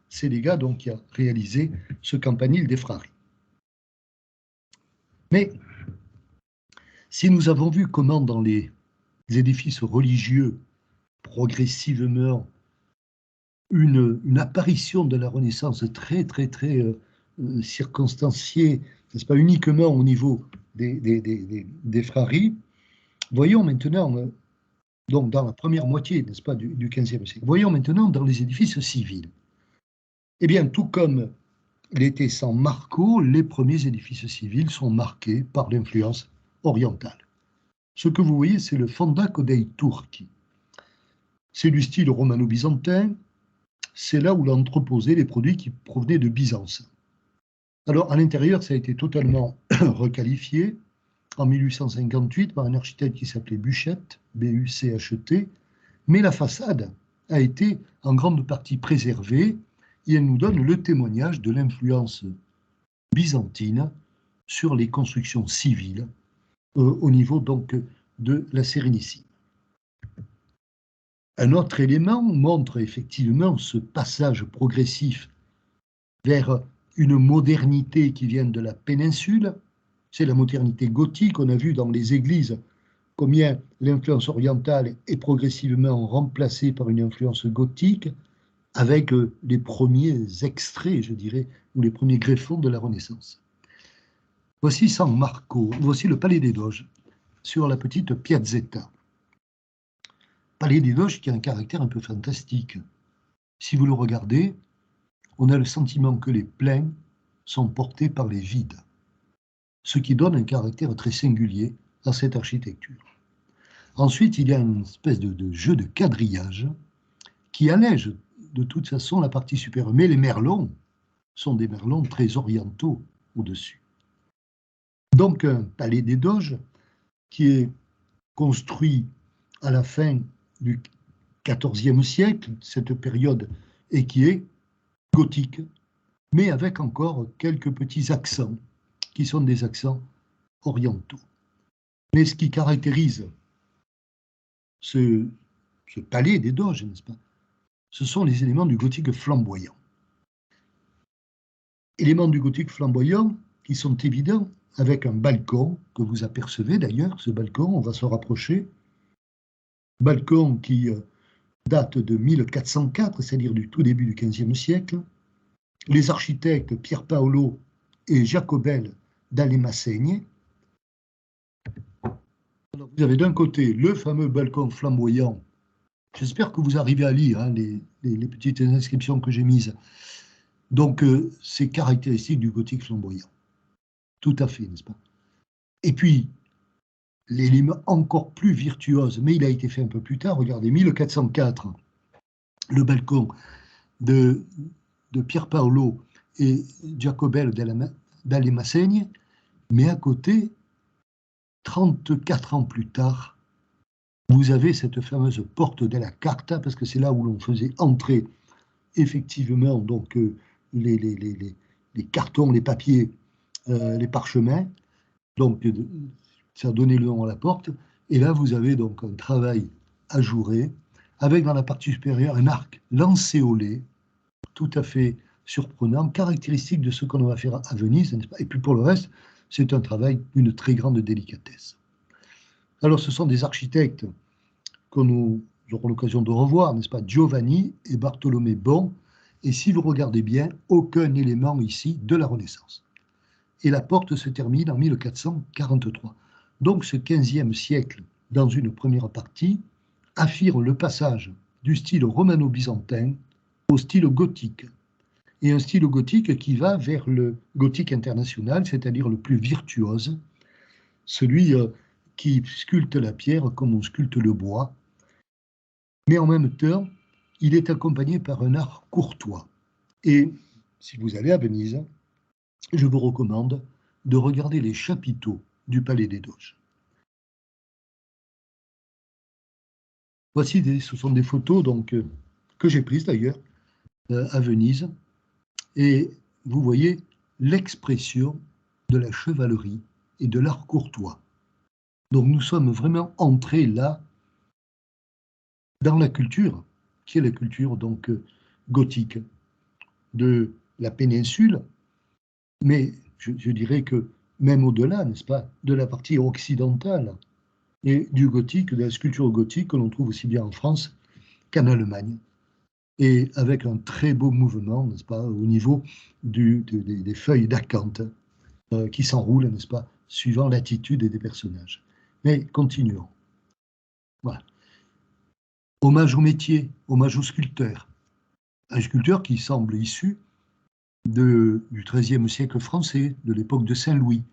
Séléga, donc, qui a réalisé ce campanile des Frari. Mais si nous avons vu comment dans les édifices religieux, progressivement, une apparition de la Renaissance très circonstanciée, n'est-ce pas, uniquement au niveau des Frari, voyons maintenant, donc dans la première moitié, n'est-ce pas, du XVe siècle, voyons maintenant dans les édifices civils. Eh bien, tout comme l'était San Marco, les premiers édifices civils sont marqués par l'influence orientale. Ce que vous voyez, c'est le Fondaco dei Turchi. C'est du style romano-byzantin, c'est là où l'on entreposait les produits qui provenaient de Byzance. Alors, à l'intérieur, ça a été totalement requalifié en 1858 par un architecte qui s'appelait Buchette, B-U-C-H-E-T, mais la façade a été en grande partie préservée et elle nous donne le témoignage de l'influence byzantine sur les constructions civiles au niveau donc de la Sérénissime. Un autre élément montre effectivement ce passage progressif vers une modernité qui vient de la péninsule. C'est la modernité gothique. On a vu dans les églises combien l'influence orientale est progressivement remplacée par une influence gothique, avec les premiers extraits, je dirais, ou les premiers greffons de la Renaissance. Voici San Marco, voici le Palais des Doges, sur la petite Piazzetta. Palais des Doges qui a un caractère un peu fantastique. Si vous le regardez, on a le sentiment que les pleins sont portés par les vides, ce qui donne un caractère très singulier à cette architecture. Ensuite, il y a une espèce de jeu de quadrillage qui allège de toute façon la partie supérieure. Mais les merlons sont des merlons très orientaux au-dessus. Donc un palais des Doges qui est construit à la fin du XIVe siècle, cette période, et qui est gothique, mais avec encore quelques petits accents qui sont des accents orientaux. Mais ce qui caractérise ce palais des Doges, n'est-ce pas, ce sont les éléments du gothique flamboyant. Éléments du gothique flamboyant qui sont évidents avec un balcon que vous apercevez d'ailleurs, ce balcon, on va se rapprocher, balcon qui date de 1404, c'est-à-dire du tout début du XVe siècle. Les architectes Pier Paolo et Jacobel d'Alemasegne. Alors, vous avez d'un côté le fameux balcon flamboyant. J'espère que vous arrivez à lire hein, les petites inscriptions que j'ai mises. Donc, c'est caractéristique du gothique flamboyant. Tout à fait, n'est-ce pas? Et puis, l'élément encore plus virtuose, mais il a été fait un peu plus tard, regardez, 1404, le balcon de Pier Paolo et Jacobel d'Alemasegne, mais à côté, 34 ans plus tard, vous avez cette fameuse porte de la Carta, parce que c'est là où l'on faisait entrer effectivement donc, les cartons, les papiers, les parchemins. Donc, ça a donné le nom à la porte. Et là, vous avez donc un travail ajouré, avec dans la partie supérieure un arc lancéolé, tout à fait surprenant, caractéristique de ce qu'on va faire à Venise, n'est-ce pas? Et puis pour le reste, c'est un travail d'une très grande délicatesse. Alors, ce sont des architectes que nous aurons l'occasion de revoir, n'est-ce pas, Giovanni et Bartolomé Bon, et si vous regardez bien, aucun élément ici de la Renaissance. Et la porte se termine en 1443. Donc ce XVe siècle, dans une première partie, affirme le passage du style romano-byzantin au style gothique. Et un style gothique qui va vers le gothique international, c'est-à-dire le plus virtuose, celui qui sculpte la pierre comme on sculpte le bois, mais en même temps, il est accompagné par un art courtois. Et si vous allez à Venise, je vous recommande de regarder les chapiteaux du Palais des Doges. Voici, ce sont des photos donc, que j'ai prises d'ailleurs à Venise, et vous voyez l'expression de la chevalerie et de l'art courtois. Donc nous sommes vraiment entrés là dans la culture, qui est la culture donc gothique de la péninsule, mais je dirais que même au-delà, n'est-ce pas, de la partie occidentale et du gothique, de la sculpture gothique que l'on trouve aussi bien en France qu'en Allemagne, et avec un très beau mouvement, n'est-ce pas, au niveau des feuilles d'acanthe qui s'enroulent, n'est-ce pas, suivant l'attitude des personnages. Mais continuons. Voilà. Hommage au métier, hommage au sculpteur. Un sculpteur qui semble issu du XIIIe siècle français, de l'époque de Saint-Louis,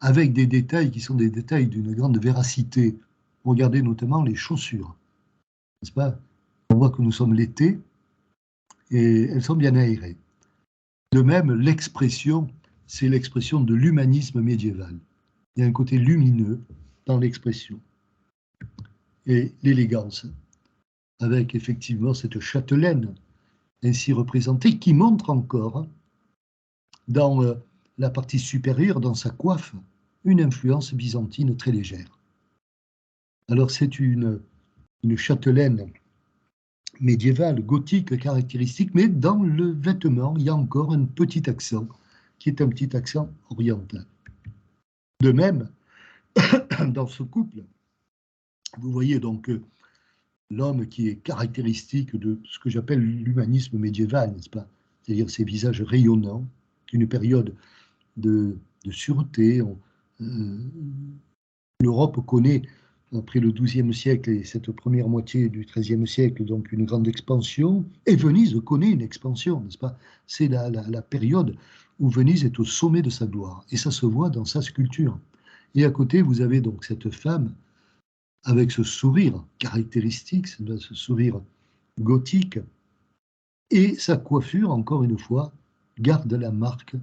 avec des détails qui sont des détails d'une grande véracité. Regardez notamment les chaussures, n'est-ce pas? On voit que nous sommes l'été et elles sont bien aérées. De même, l'expression, c'est l'expression de l'humanisme médiéval. Il y a un côté lumineux dans l'expression. Et l'élégance, avec effectivement cette châtelaine ainsi représentée, qui montre encore dans la partie supérieure, dans sa coiffe, une influence byzantine très légère. Alors c'est une châtelaine médiévale, gothique, caractéristique, mais dans le vêtement, il y a encore un petit accent, qui est un petit accent oriental. De même, dans ce couple, vous voyez donc l'homme qui est caractéristique de ce que j'appelle l'humanisme médiéval, n'est-ce pas? C'est-à-dire ces visages rayonnants, d'une période de sûreté. L'Europe connaît, après le XIIe siècle et cette première moitié du XIIIe siècle, donc une grande expansion, et Venise connaît une expansion, n'est-ce pas? C'est la période où Venise est au sommet de sa gloire, et ça se voit dans sa sculpture. Et à côté, vous avez donc cette femme avec ce sourire caractéristique, ce sourire gothique, et sa coiffure, encore une fois, garde la marque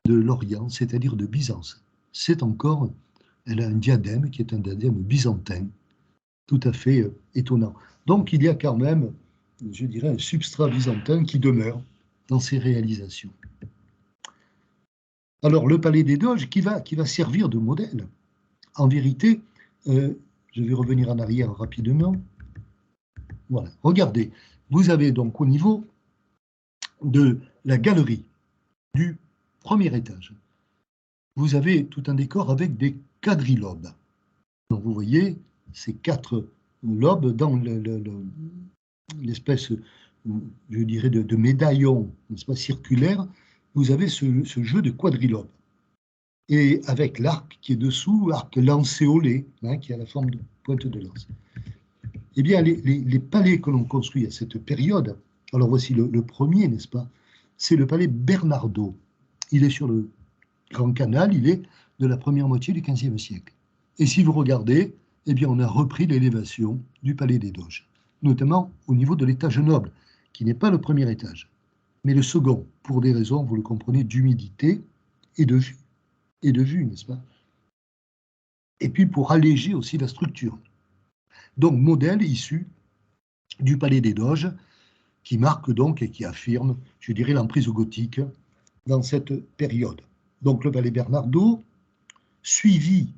de l'Orient, c'est-à-dire de Byzance. C'est encore, elle a un diadème qui est un diadème byzantin, tout à fait étonnant. Donc il y a quand même, je dirais, un substrat byzantin qui demeure dans ses réalisations. Alors le palais des Doges qui va servir de modèle. En vérité, je vais revenir en arrière rapidement. Voilà, regardez, vous avez donc au niveau de la galerie du premier étage, vous avez tout un décor avec des quadrilobes. Donc vous voyez ces 4 lobes dans l'espèce, je dirais, de médaillon, n'est-ce pas, circulaire. Vous avez ce jeu de quadrilobes. Et avec l'arc qui est dessous, l'arc lancéolé, hein, qui a la forme de pointe de lance. Eh bien, les palais que l'on construit à cette période, alors voici le premier, n'est-ce pas? C'est le palais Bernardo. Il est sur le Grand Canal, il est de la première moitié du XVe siècle. Et si vous regardez, eh bien, on a repris l'élévation du palais des Doges, notamment au niveau de l'étage noble, qui n'est pas le premier étage, mais le second, pour des raisons, vous le comprenez, d'humidité et de vue, n'est-ce pas? Et puis pour alléger aussi la structure. Donc, modèle issu du palais des Doges, qui marque donc et qui affirme, je dirais, l'emprise gothique dans cette période. Donc, le palais Bernardo, suivi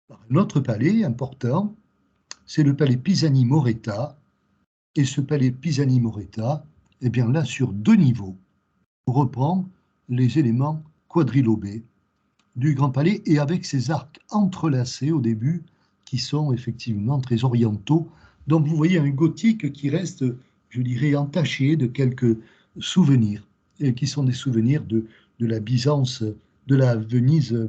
par un autre palais important, c'est le palais Pisani-Moretta. Et ce palais Pisani-Moretta, eh bien là, sur 2 niveaux, reprend les éléments quadrilobés du Grand Palais et avec ses arcs entrelacés au début, qui sont effectivement très orientaux. Donc vous voyez un gothique qui reste, je dirais, entaché de quelques souvenirs, et qui sont des souvenirs de la Byzance, de la Venise,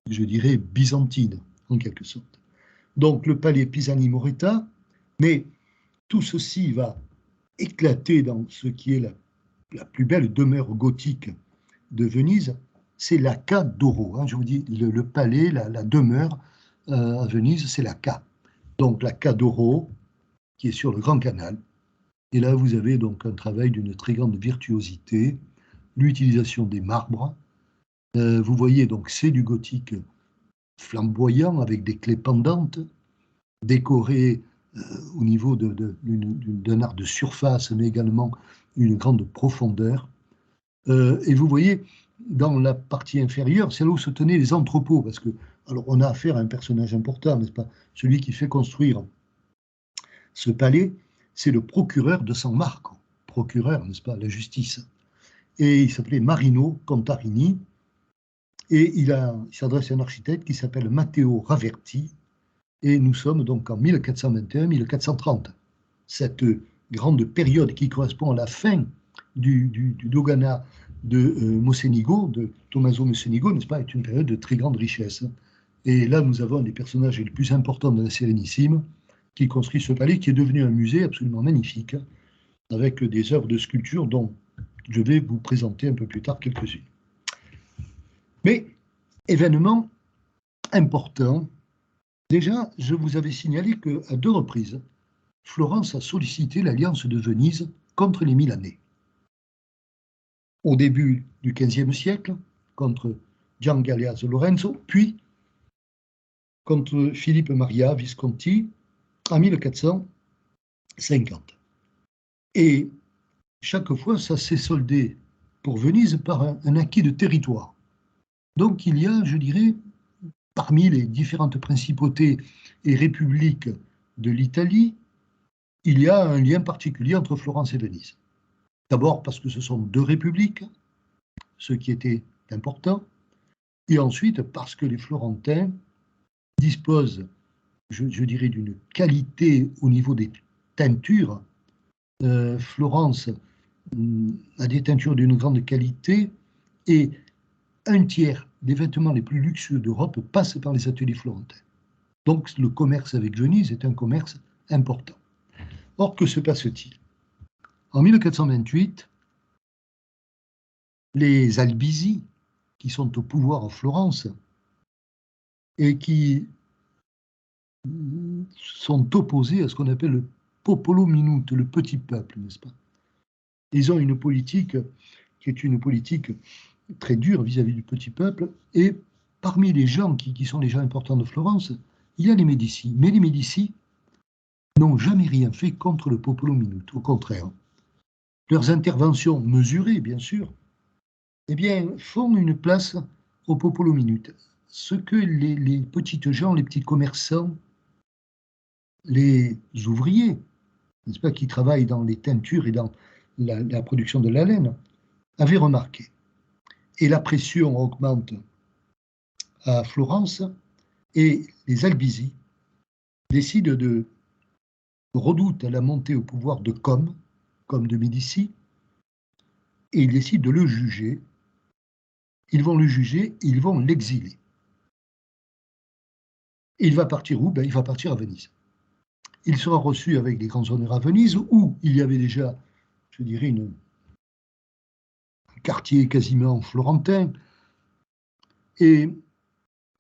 je dirais, byzantine, en quelque sorte. Donc le palais Pisani-Moretta, mais tout ceci va éclater dans ce qui est la plus belle demeure gothique de Venise, c'est la Ca d'Oro. Hein, je vous dis, le palais, la demeure à Venise, c'est la Ca. Donc la Ca d'Oro, qui est sur le Grand Canal. Et là, vous avez donc un travail d'une très grande virtuosité, l'utilisation des marbres. Vous voyez, donc c'est du gothique flamboyant avec des clés pendantes, décoré au niveau d'un art de surface, mais également une grande profondeur. Et vous voyez, dans la partie inférieure, c'est là où se tenaient les entrepôts, parce que Alors, on a affaire à un personnage important, n'est-ce pas? Celui qui fait construire ce palais, c'est le procureur de San Marco, procureur, n'est-ce pas, la justice. Et il s'appelait Marino Contarini, et il s'adresse à un architecte qui s'appelle Matteo Raverti, et nous sommes donc en 1421-1430. Cette grande période qui correspond à la fin du doganat de Mocenigo, de Tommaso Mocenigo, n'est-ce pas, est une période de très grande richesse. Et là, nous avons un des personnages les plus importants de la Sérénissime, qui construit ce palais, qui est devenu un musée absolument magnifique, avec des œuvres de sculpture dont je vais vous présenter un peu plus tard quelques-unes. Mais, événement important, déjà, je vous avais signalé qu'à 2 reprises, Florence a sollicité l'alliance de Venise contre les Milanais. Au début du XVe siècle, contre Gian Galeazzo Lorenzo, puis contre Philippe Maria Visconti en 1450. Et chaque fois, ça s'est soldé pour Venise par un acquis de territoire. Donc il y a, je dirais, parmi les différentes principautés et républiques de l'Italie, il y a un lien particulier entre Florence et Venise. D'abord parce que ce sont 2 républiques, ce qui était important, et ensuite parce que les Florentins disposent, je dirais, d'une qualité au niveau des teintures. Florence a des teintures d'une grande qualité, et 1/3 des vêtements les plus luxueux d'Europe passent par les ateliers florentins. Donc le commerce avec Venise est un commerce important. Or, que se passe-t-il? En 1428, les Albizzi, qui sont au pouvoir en Florence et qui sont opposés à ce qu'on appelle le popolo minute, le petit peuple, n'est-ce pas? Ils ont une politique qui est une politique très dure vis-à-vis du petit peuple, et parmi les gens qui sont les gens importants de Florence, il y a les Médicis. Mais les Médicis n'ont jamais rien fait contre le popolo minute, au contraire. Leurs interventions mesurées, bien sûr, eh bien, font une place au popolo minute. Ce que les petites gens, les petits commerçants, les ouvriers, n'est-ce pas, qui travaillent dans les teintures et dans la production de la laine, avaient remarqué. Et la pression augmente à Florence, et les Albizzi décident de redoutent la montée au pouvoir de comme de Médicis, et ils décident de le juger. Ils vont le juger, ils vont l'exiler. Et il va partir où? Il va partir à Venise. Il sera reçu avec des grands honneurs à Venise, où il y avait déjà, je dirais, un quartier quasiment florentin. Et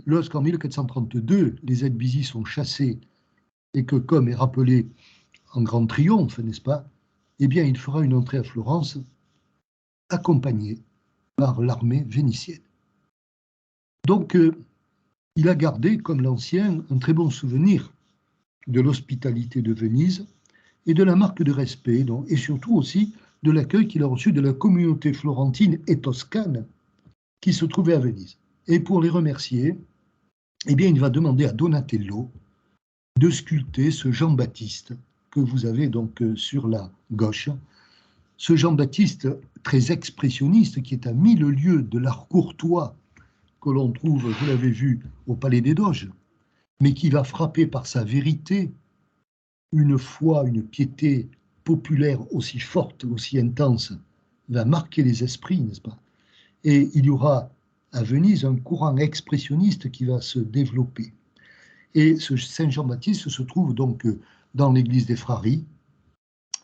lorsqu'en 1432, les Albizzi sont chassés et que Comme est rappelé en grand triomphe, n'est-ce pas? Eh bien, il fera une entrée à Florence accompagné par l'armée vénitienne. Donc, il a gardé, comme l'ancien, un très bon souvenir de l'hospitalité de Venise et de la marque de respect, et surtout aussi de l'accueil qu'il a reçu de la communauté florentine et toscane qui se trouvait à Venise. Et pour les remercier, eh bien, il va demander à Donatello de sculpter ce Jean-Baptiste que vous avez donc sur la gauche, ce Jean-Baptiste très expressionniste qui est à 1000 lieues de l'art courtois que l'on trouve, vous l'avez vu, au Palais des Doges, mais qui va frapper par sa vérité, une foi, une piété populaire aussi forte, aussi intense, va marquer les esprits, n'est-ce pas? Et il y aura à Venise un courant expressionniste qui va se développer. Et ce Saint Jean-Baptiste se trouve donc dans l'église des Frari,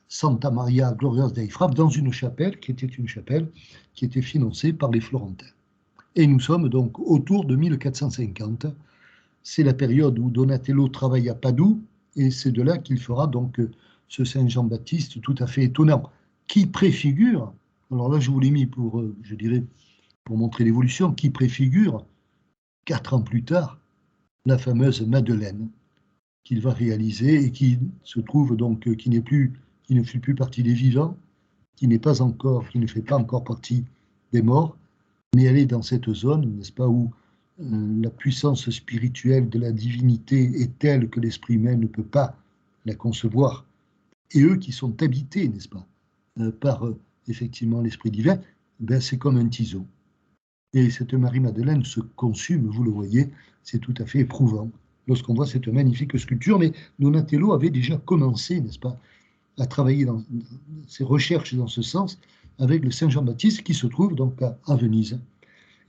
Santa Maria Glorios dei Frati, dans une chapelle qui était financée par les Florentins. Et nous sommes donc autour de 1450. C'est la période où Donatello travaille à Padoue, et c'est de là qu'il fera donc ce Saint Jean-Baptiste tout à fait étonnant, qui préfigure, alors là je vous l'ai mis pour, je dirais, pour montrer l'évolution, qui préfigure 4 ans plus tard la fameuse Madeleine qu'il va réaliser et qui se trouve donc, qui ne fait plus partie des vivants, qui ne fait pas encore partie des morts, mais elle est dans cette zone, n'est-ce pas, où la puissance spirituelle de la divinité est telle que l'esprit humain ne peut pas la concevoir, et eux qui sont habités, n'est-ce pas, par effectivement l'esprit divin, ben, c'est comme un tison. Et cette Marie-Madeleine se consume, vous le voyez, c'est tout à fait éprouvant lorsqu'on voit cette magnifique sculpture. Mais Donatello avait déjà commencé, n'est-ce pas, à travailler dans ses recherches dans ce sens avec le Saint Jean-Baptiste qui se trouve donc à Venise.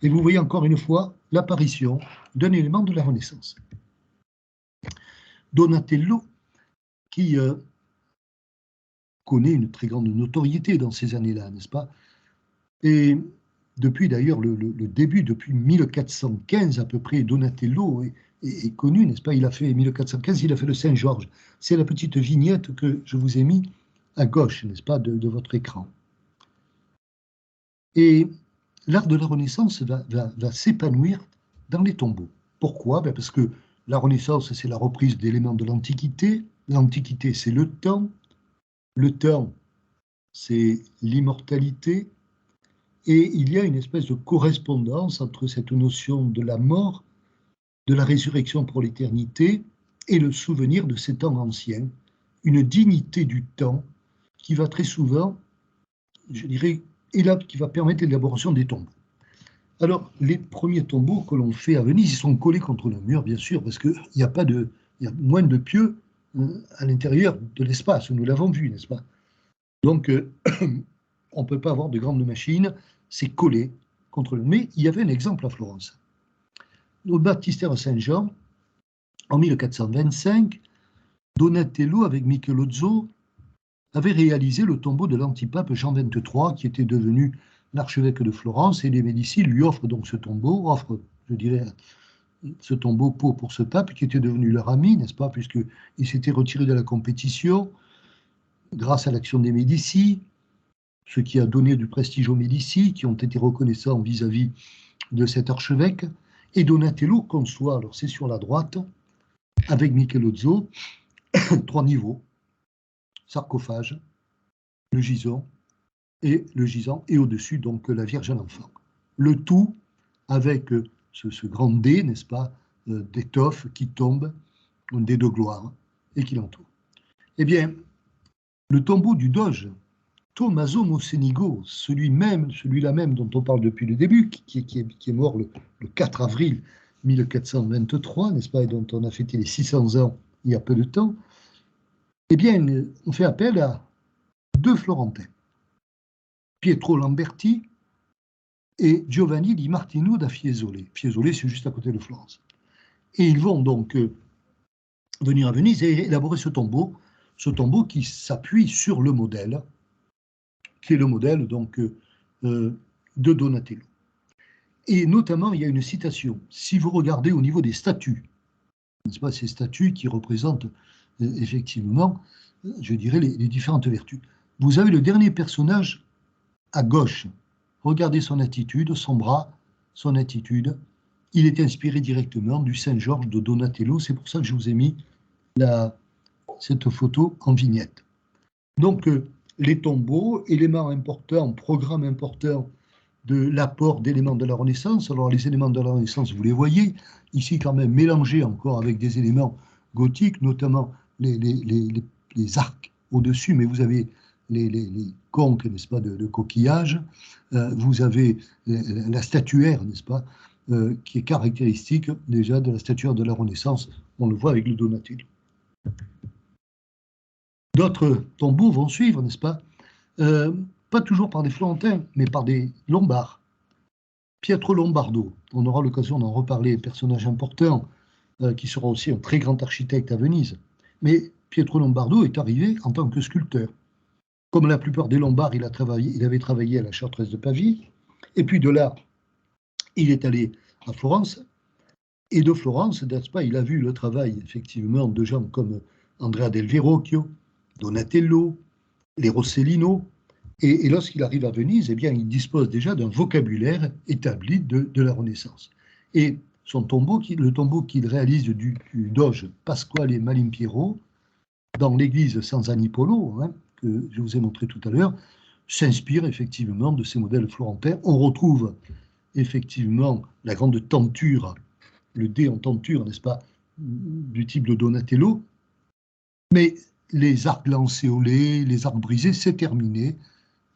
Et vous voyez encore une fois l'apparition d'un élément de la Renaissance. Donatello, qui connaît une très grande notoriété dans ces années-là, n'est-ce pas? Et depuis d'ailleurs le début, depuis 1415 à peu près, Donatello est connu, n'est-ce pas? Il a fait 1415, il a fait le Saint-Georges. C'est la petite vignette que je vous ai mis à gauche, n'est-ce pas, de votre écran. Et l'art de la Renaissance va s'épanouir dans les tombeaux. Pourquoi? Ben parce que la Renaissance, c'est la reprise d'éléments de l'Antiquité. L'Antiquité, c'est le temps. Le temps, c'est l'immortalité. Et il y a une espèce de correspondance entre cette notion de la mort, de la résurrection pour l'éternité, et le souvenir de ces temps anciens. Une dignité du temps qui va très souvent, je dirais, qui va permettre l'élaboration des tombeaux. Alors, les premiers tombeaux que l'on fait à Venise, ils sont collés contre le mur, bien sûr, parce qu'il y a moins de pieux à l'intérieur de l'espace. Nous l'avons vu, n'est-ce pas? Donc, on ne peut pas avoir de grandes machines, c'est collé contre le mur. Mais il y avait un exemple à Florence. Au baptistère Saint-Jean, en 1425, Donatello, avec Michelozzo, avait réalisé le tombeau de l'antipape Jean XXIII, qui était devenu l'archevêque de Florence, et les Médicis lui offrent donc ce tombeau, je dirais, ce tombeau pour ce pape, qui était devenu leur ami, n'est-ce pas, puisqu'il s'était retiré de la compétition grâce à l'action des Médicis, ce qui a donné du prestige aux Médicis, qui ont été reconnaissants vis-à-vis de cet archevêque. Et Donatello conçoit, alors c'est sur la droite, avec Michelozzo, 3 niveaux, sarcophage, le gisant, et au-dessus, donc, la Vierge à l'enfant. Le tout avec ce grand dé, n'est-ce pas, d'étoffe qui tombe, un dé de gloire, et qui l'entoure. Eh bien, le tombeau du doge, Tommaso Mocenigo, celui-là même dont on parle depuis le début, qui est mort le 4 avril 1423, n'est-ce pas, et dont on a fêté les 600 ans il y a peu de temps, eh bien, on fait appel à 2 Florentins, Pietro Lamberti et Giovanni di Martino da Fiesole. Fiesole, c'est juste à côté de Florence. Et ils vont donc venir à Venise et élaborer ce tombeau qui s'appuie sur le modèle, qui est le modèle donc de Donatello. Et notamment, il y a une citation. Si vous regardez au niveau des statues, n'est-ce pas, ces statues qui représentent effectivement, je dirais, les différentes vertus. Vous avez le dernier personnage à gauche. Regardez son attitude, son bras, son attitude. Il est inspiré directement du Saint-Georges de Donatello. C'est pour ça que je vous ai mis cette photo en vignette. Donc, les tombeaux, éléments importants, programme important de l'apport d'éléments de la Renaissance. Alors, les éléments de la Renaissance, vous les voyez, ici quand même mélangés encore avec des éléments gothiques, notamment les arcs au-dessus, mais vous avez les conques, n'est-ce pas, de coquillages, vous avez la statuaire, n'est-ce pas, qui est caractéristique déjà de la statuaire de la Renaissance, on le voit avec le Donatello. D'autres tombeaux vont suivre, n'est-ce pas, pas toujours par des Florentins, mais par des Lombards. Pietro Lombardo, on aura l'occasion d'en reparler, personnage important, qui sera aussi un très grand architecte à Venise. Mais Pietro Lombardo est arrivé en tant que sculpteur. Comme la plupart des Lombards, il avait travaillé à la Chartreuse de Pavie, et puis de là, il est allé à Florence, et de Florence, n'est-ce pas, il a vu le travail, effectivement, de gens comme Andrea del Verrocchio, Donatello, les Rossellino, et lorsqu'il arrive à Venise, eh bien, il dispose déjà d'un vocabulaire établi de la Renaissance. Et le tombeau qu'il réalise du doge Pasquale Malimpiero, dans l'église San Zanipolo, que je vous ai montré tout à l'heure, s'inspire effectivement de ces modèles florentins. On retrouve effectivement la grande tenture, le dé en tenture, n'est-ce pas, du type de Donatello, mais les arcs lancéolés, les arcs brisés, c'est terminé.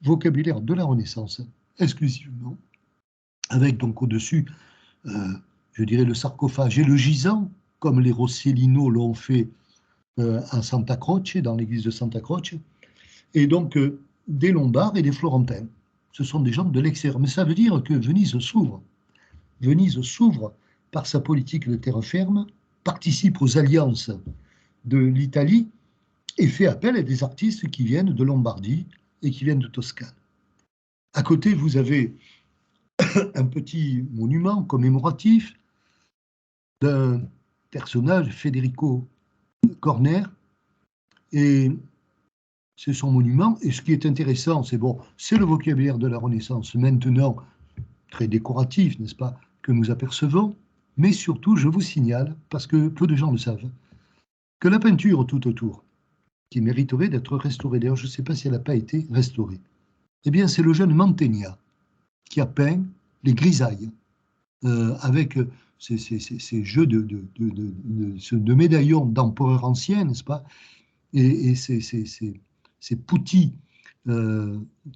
Vocabulaire de la Renaissance, exclusivement, avec donc au-dessus, je dirais, le sarcophage et le gisant, comme les Rossellino l'ont fait à Santa Croce, dans l'église de Santa Croce, et donc des Lombards et des Florentins. Ce sont des gens de l'extérieur. Mais ça veut dire que Venise s'ouvre. Venise s'ouvre par sa politique de terre ferme, participe aux alliances de l'Italie et fait appel à des artistes qui viennent de Lombardie et qui viennent de Toscane. À côté, vous avez un petit monument commémoratif d'un personnage, Federico Corner, et c'est son monument. Et ce qui est intéressant, c'est bon, c'est le vocabulaire de la Renaissance, maintenant très décoratif, n'est-ce pas, que nous apercevons, mais surtout, je vous signale, parce que peu de gens le savent, que la peinture tout autour, qui mériterait d'être restaurée, d'ailleurs, je ne sais pas si elle n'a pas été restaurée, eh bien, c'est le jeune Mantegna qui a peint les grisailles avec ces jeux de médaillons d'empereurs anciens, n'est-ce pas, et ces petits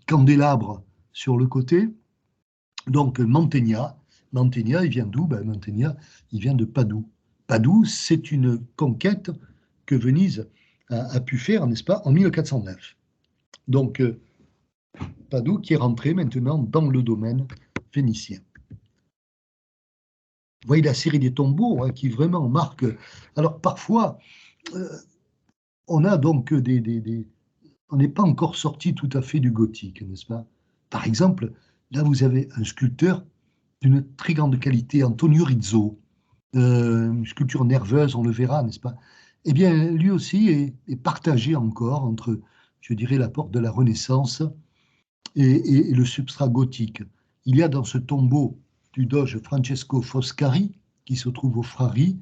candélabres sur le côté. Donc Mantegna, il vient d'où? Ben, Mantegna, il vient de Padoue. Padoue, c'est une conquête que Venise a pu faire, n'est-ce pas, en 1409. Donc Padoue qui est rentré maintenant dans le domaine vénitien. Vous voyez la série des tombeaux qui vraiment marque. Alors parfois, on a donc on n'est pas encore sorti tout à fait du gothique, n'est-ce pas? Par exemple, là vous avez un sculpteur d'une très grande qualité, Antonio Rizzo, une sculpture nerveuse, on le verra, n'est-ce pas? Eh bien, lui aussi est partagé encore entre, je dirais, la porte de la Renaissance et le substrat gothique. Il y a dans ce tombeau du doge Francesco Foscari, qui se trouve au Frari,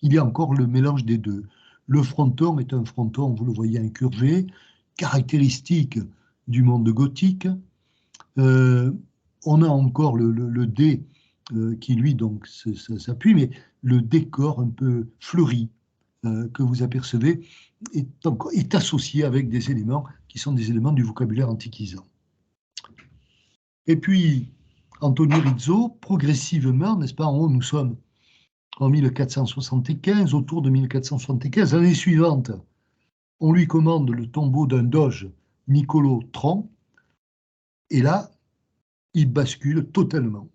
il y a encore le mélange des deux. Le fronton est un fronton, vous le voyez, incurvé, caractéristique du monde gothique. On a encore le dé qui, lui, donc, s'appuie, mais le décor un peu fleuri que vous apercevez est associé avec des éléments qui sont des éléments du vocabulaire antiquisant. Et puis, Antonio Rizzo, progressivement, n'est-ce pas, en haut, nous sommes en 1475, autour de 1475, l'année suivante, on lui commande le tombeau d'un doge, Niccolo Tron, et là, il bascule totalement.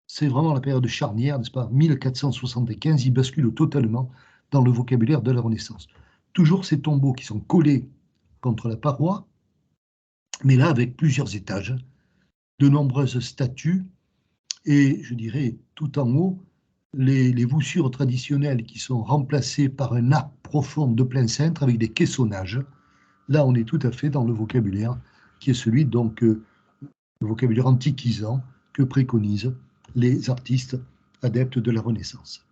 C'est vraiment la période charnière, n'est-ce pas, 1475, il bascule totalement dans le vocabulaire de la Renaissance. Toujours ces tombeaux qui sont collés contre la paroi, mais là avec plusieurs étages, de nombreuses statues, et je dirais tout en haut, les voussures traditionnelles qui sont remplacées par un arc profond de plein cintre avec des caissonnages. Là, on est tout à fait dans le vocabulaire qui est celui, donc, le vocabulaire antiquisant que préconisent les artistes adeptes de la Renaissance.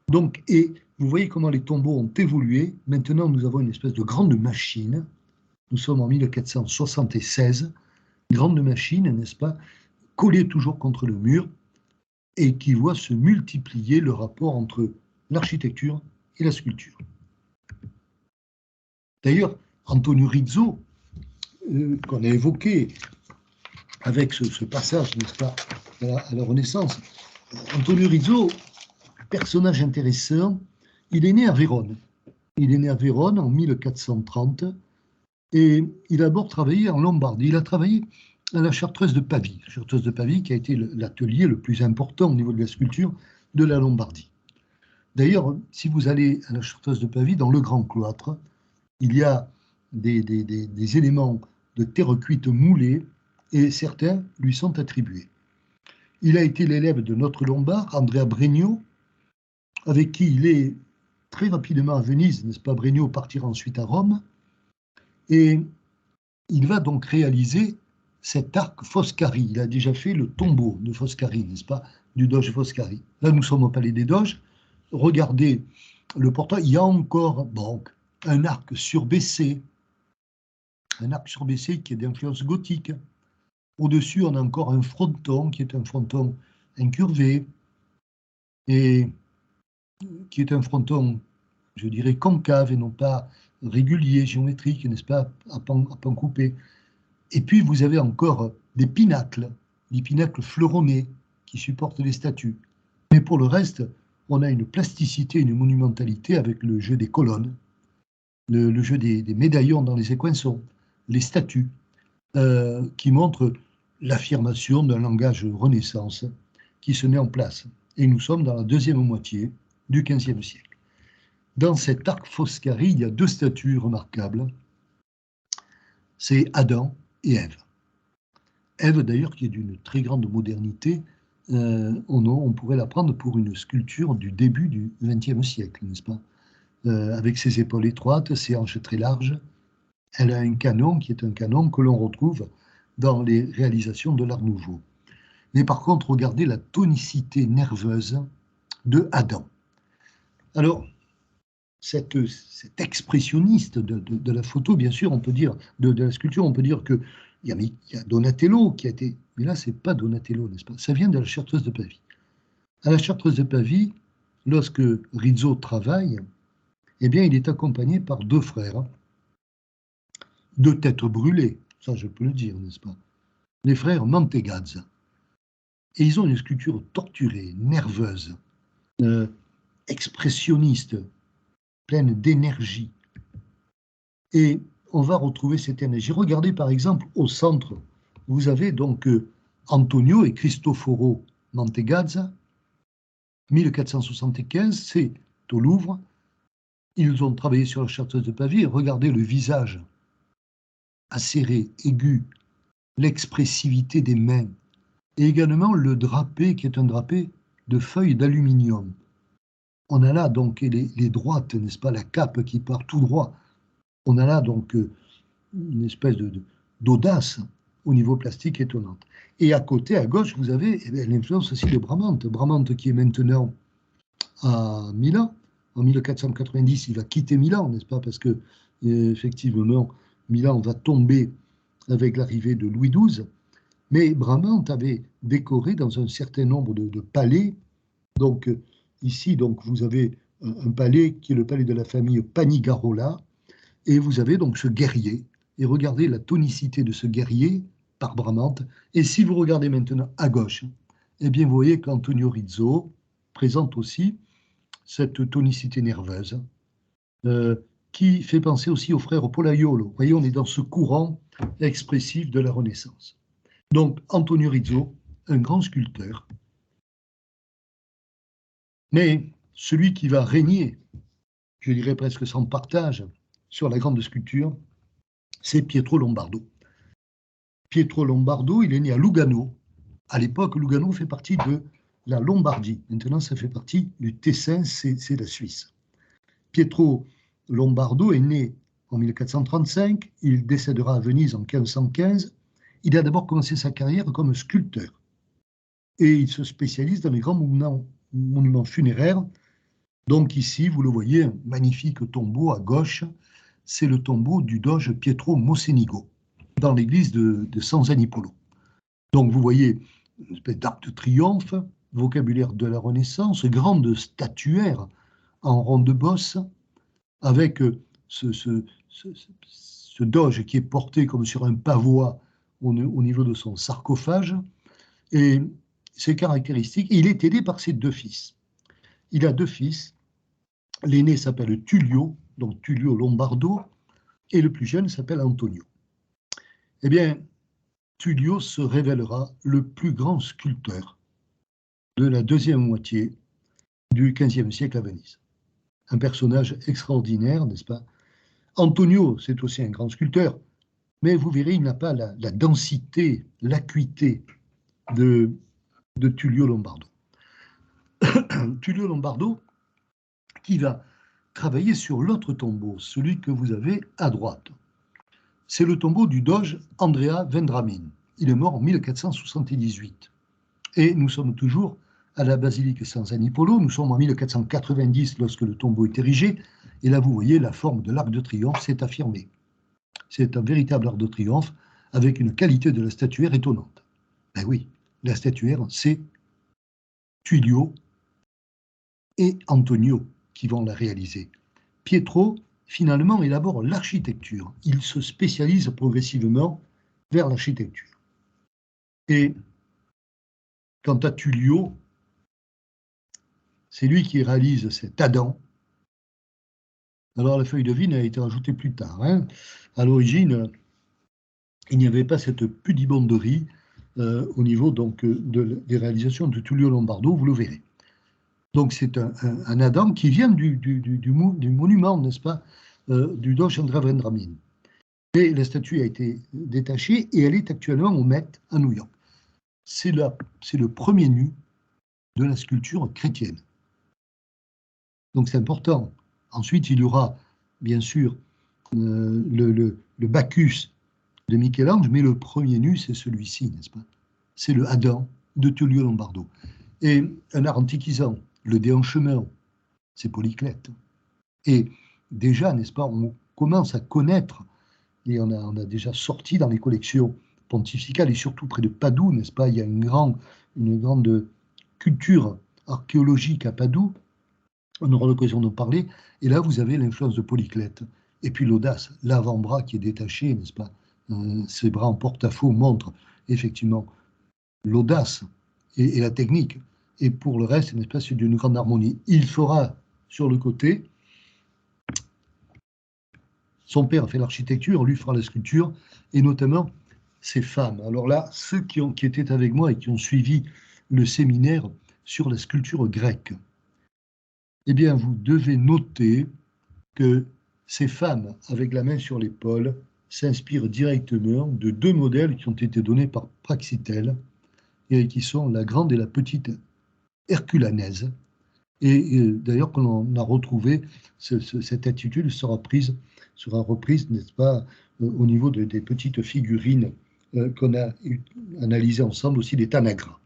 Donc, et vous voyez comment les tombeaux ont évolué. Maintenant, nous avons une espèce de grande machine. Nous sommes en 1476. Grande machine, n'est-ce pas, collée toujours contre le mur, et qui voit se multiplier le rapport entre l'architecture et la sculpture. D'ailleurs, Antonio Rizzo, qu'on a évoqué avec ce passage, n'est-ce pas, à la Renaissance, Antonio Rizzo, personnage intéressant, il est né à Vérone. Il est né à Vérone en 1430 et il a d'abord travaillé en Lombardie. Il a travaillé à la Chartreuse de Pavie. La Chartreuse de Pavie qui a été l'atelier le plus important au niveau de la sculpture de la Lombardie. D'ailleurs, si vous allez à la Chartreuse de Pavie, dans le grand cloître, il y a des éléments de terre cuite moulés et certains lui sont attribués. Il a été l'élève de notre Lombard, Andrea Bregno, avec qui il est très rapidement à Venise, n'est-ce pas? Bregno partira ensuite à Rome, et il va donc réaliser cet arc Foscari. Il a déjà fait le tombeau de Foscari, n'est-ce pas, du doge Foscari. Là, nous sommes au palais des doges. Regardez le portrait. Il y a encore donc un arc surbaissé qui est d'influence gothique. Au-dessus, on a encore un fronton qui est un fronton incurvé et qui est un fronton, je dirais, concave et non pas régulier, géométrique, n'est-ce pas, à pan coupé. Et puis, vous avez encore des pinacles fleuronnés qui supportent les statues. Mais pour le reste, on a une plasticité, une monumentalité avec le jeu des colonnes, le jeu des médaillons dans les équinçons, les statues, qui montrent l'affirmation d'un langage Renaissance qui se met en place. Et nous sommes dans la deuxième moitié du XVe siècle. Dans cet arc Foscari, il y a deux statues remarquables. C'est Adam et Ève. Ève, d'ailleurs, qui est d'une très grande modernité, on pourrait la prendre pour une sculpture du début du XXe siècle, n'est-ce pas? Avec ses épaules étroites, ses hanches très larges. Elle a un canon qui est un canon que l'on retrouve dans les réalisations de l'Art Nouveau. Mais par contre, regardez la tonicité nerveuse de Adam. Alors, cet expressionniste de la photo, bien sûr, on peut dire, de la sculpture, on peut dire qu'il y a Donatello qui a été... Mais là, ce n'est pas Donatello, n'est-ce pas? Ça vient de la Chartreuse de Pavie. À la Chartreuse de Pavie, lorsque Rizzo travaille, eh bien, il est accompagné par deux frères, deux têtes brûlées, ça je peux le dire, n'est-ce pas? Les frères Mantegazza. Et ils ont une sculpture torturée, nerveuse, expressionniste, pleine d'énergie. Et on va retrouver cette énergie. Regardez par exemple au centre, vous avez donc Antonio et Cristoforo Mantegazza, 1475, c'est au Louvre. Ils ont travaillé sur la Chartreuse de Pavie. Regardez le visage acéré, aigu, l'expressivité des mains, et également le drapé qui est un drapé de feuilles d'aluminium. On a là donc les droites, n'est-ce pas, la cape qui part tout droit. On a là donc une espèce d'audace au niveau plastique étonnante. Et à côté, à gauche, vous avez l'influence aussi de Bramante. Bramante qui est maintenant à Milan. En 1490, il va quitter Milan, n'est-ce pas? Parce que, effectivement, Milan va tomber avec l'arrivée de Louis XII. Mais Bramante avait décoré dans un certain nombre de palais. Donc, ici, donc, vous avez un palais qui est le palais de la famille Panigarola. Et vous avez donc ce guerrier. Et regardez la tonicité de ce guerrier par Bramante. Et si vous regardez maintenant à gauche, eh bien, vous voyez qu'Antonio Rizzo présente aussi cette tonicité nerveuse qui fait penser aussi au frère Pollaiolo. Vous voyez, on est dans ce courant expressif de la Renaissance. Donc, Antonio Rizzo, un grand sculpteur, mais celui qui va régner, je dirais presque sans partage, sur la grande sculpture, c'est Pietro Lombardo. Pietro Lombardo, il est né à Lugano. À l'époque, Lugano fait partie de la Lombardie. Maintenant, ça fait partie du Tessin, c'est la Suisse. Pietro Lombardo est né en 1435, il décédera à Venise en 1515. Il a d'abord commencé sa carrière comme sculpteur. Et il se spécialise dans les grands monuments funéraires. Donc ici, vous le voyez, un magnifique tombeau à gauche, c'est le tombeau du doge Pietro Mocenigo, dans l'église de San Zanipolo. Donc vous voyez une espèce d'arc de triomphe, vocabulaire de la Renaissance, grande statuaire en ronde bosse, avec ce doge qui est porté comme sur un pavois au niveau de son sarcophage. Et ses caractéristiques, il est aidé par ses deux fils. Il a deux fils. L'aîné s'appelle Tullio, donc Tullio Lombardo, et le plus jeune s'appelle Antonio. Eh bien, Tullio se révélera le plus grand sculpteur de la deuxième moitié du XVe siècle à Venise. Un personnage extraordinaire, n'est-ce pas? Antonio, c'est aussi un grand sculpteur, mais vous verrez, il n'a pas la densité, l'acuité de Tullio Lombardo. Tullio Lombardo, qui va travailler sur l'autre tombeau, celui que vous avez à droite. C'est le tombeau du doge Andrea Vendramin. Il est mort en 1478. Et nous sommes toujours à la basilique San Zanipolo. Nous sommes en 1490 lorsque le tombeau est érigé. Et là, vous voyez, la forme de l'arc de triomphe s'est affirmée. C'est un véritable arc de triomphe avec une qualité de la statuaire étonnante. Ben oui, la statuaire, c'est Tullio et Antonio qui vont la réaliser. Pietro, finalement, élabore l'architecture. Il se spécialise progressivement vers l'architecture. Et quant à Tullio, c'est lui qui réalise cet Adam. Alors la feuille de vigne a été rajoutée plus tard. Hein. À l'origine, il n'y avait pas cette pudibonderie au niveau donc, des réalisations de Tullio Lombardo, vous le verrez. Donc c'est un Adam qui vient du monument, n'est-ce pas, du Doge Chandra Vendramin. Et la statue a été détachée et elle est actuellement au Met à New York. C'est le premier nu de la sculpture chrétienne. Donc c'est important. Ensuite, il y aura, bien sûr, le Bacchus de Michel-Ange, mais le premier nu, c'est celui-ci, n'est-ce pas? C'est le Adam de Tullio Lombardo. Et un art antiquisant, le déhanchement, c'est Polyclète. Et déjà, n'est-ce pas, on commence à connaître, et on a déjà sorti dans les collections pontificales, et surtout près de Padoue, n'est-ce pas, il y a une grande culture archéologique à Padoue, on aura l'occasion d'en parler, et là vous avez l'influence de Polyclète, et puis l'audace, l'avant-bras qui est détaché, n'est-ce pas, ses bras en porte-à-faux montrent effectivement l'audace et la technique, et pour le reste, n'est-ce pas, c'est d'une grande harmonie. Il fera sur le côté, son père a fait l'architecture, lui fera la sculpture, et notamment ses femmes. Alors là, ceux qui étaient avec moi et qui ont suivi le séminaire sur la sculpture grecque, eh bien, vous devez noter que ces femmes, avec la main sur l'épaule, s'inspirent directement de deux modèles qui ont été donnés par Praxitèle, et qui sont la grande et la petite Herculanèse. Et d'ailleurs, quand on a retrouvé cette attitude sera reprise, n'est-ce pas, au niveau des petites figurines qu'on a analysées ensemble, aussi des Tanagras.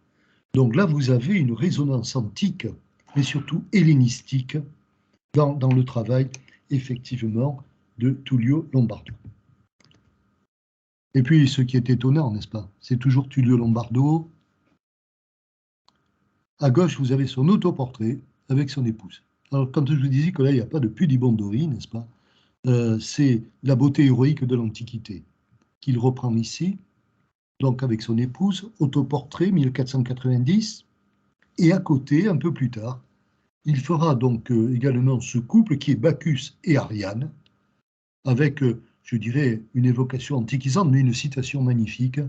Donc là, vous avez une résonance antique, mais surtout hellénistique, dans le travail, effectivement, de Tullio Lombardo. Et puis, ce qui est étonnant, n'est-ce pas, c'est toujours Tullio Lombardo. À gauche, vous avez son autoportrait avec son épouse. Alors, quand je vous disais que là, il n'y a pas de pudibonderie, n'est-ce pas, c'est la beauté héroïque de l'Antiquité qu'il reprend ici, donc avec son épouse, autoportrait 1490, et à côté, un peu plus tard, il fera donc également ce couple qui est Bacchus et Ariane, avec, je dirais, une évocation antiquisante, mais une citation magnifique.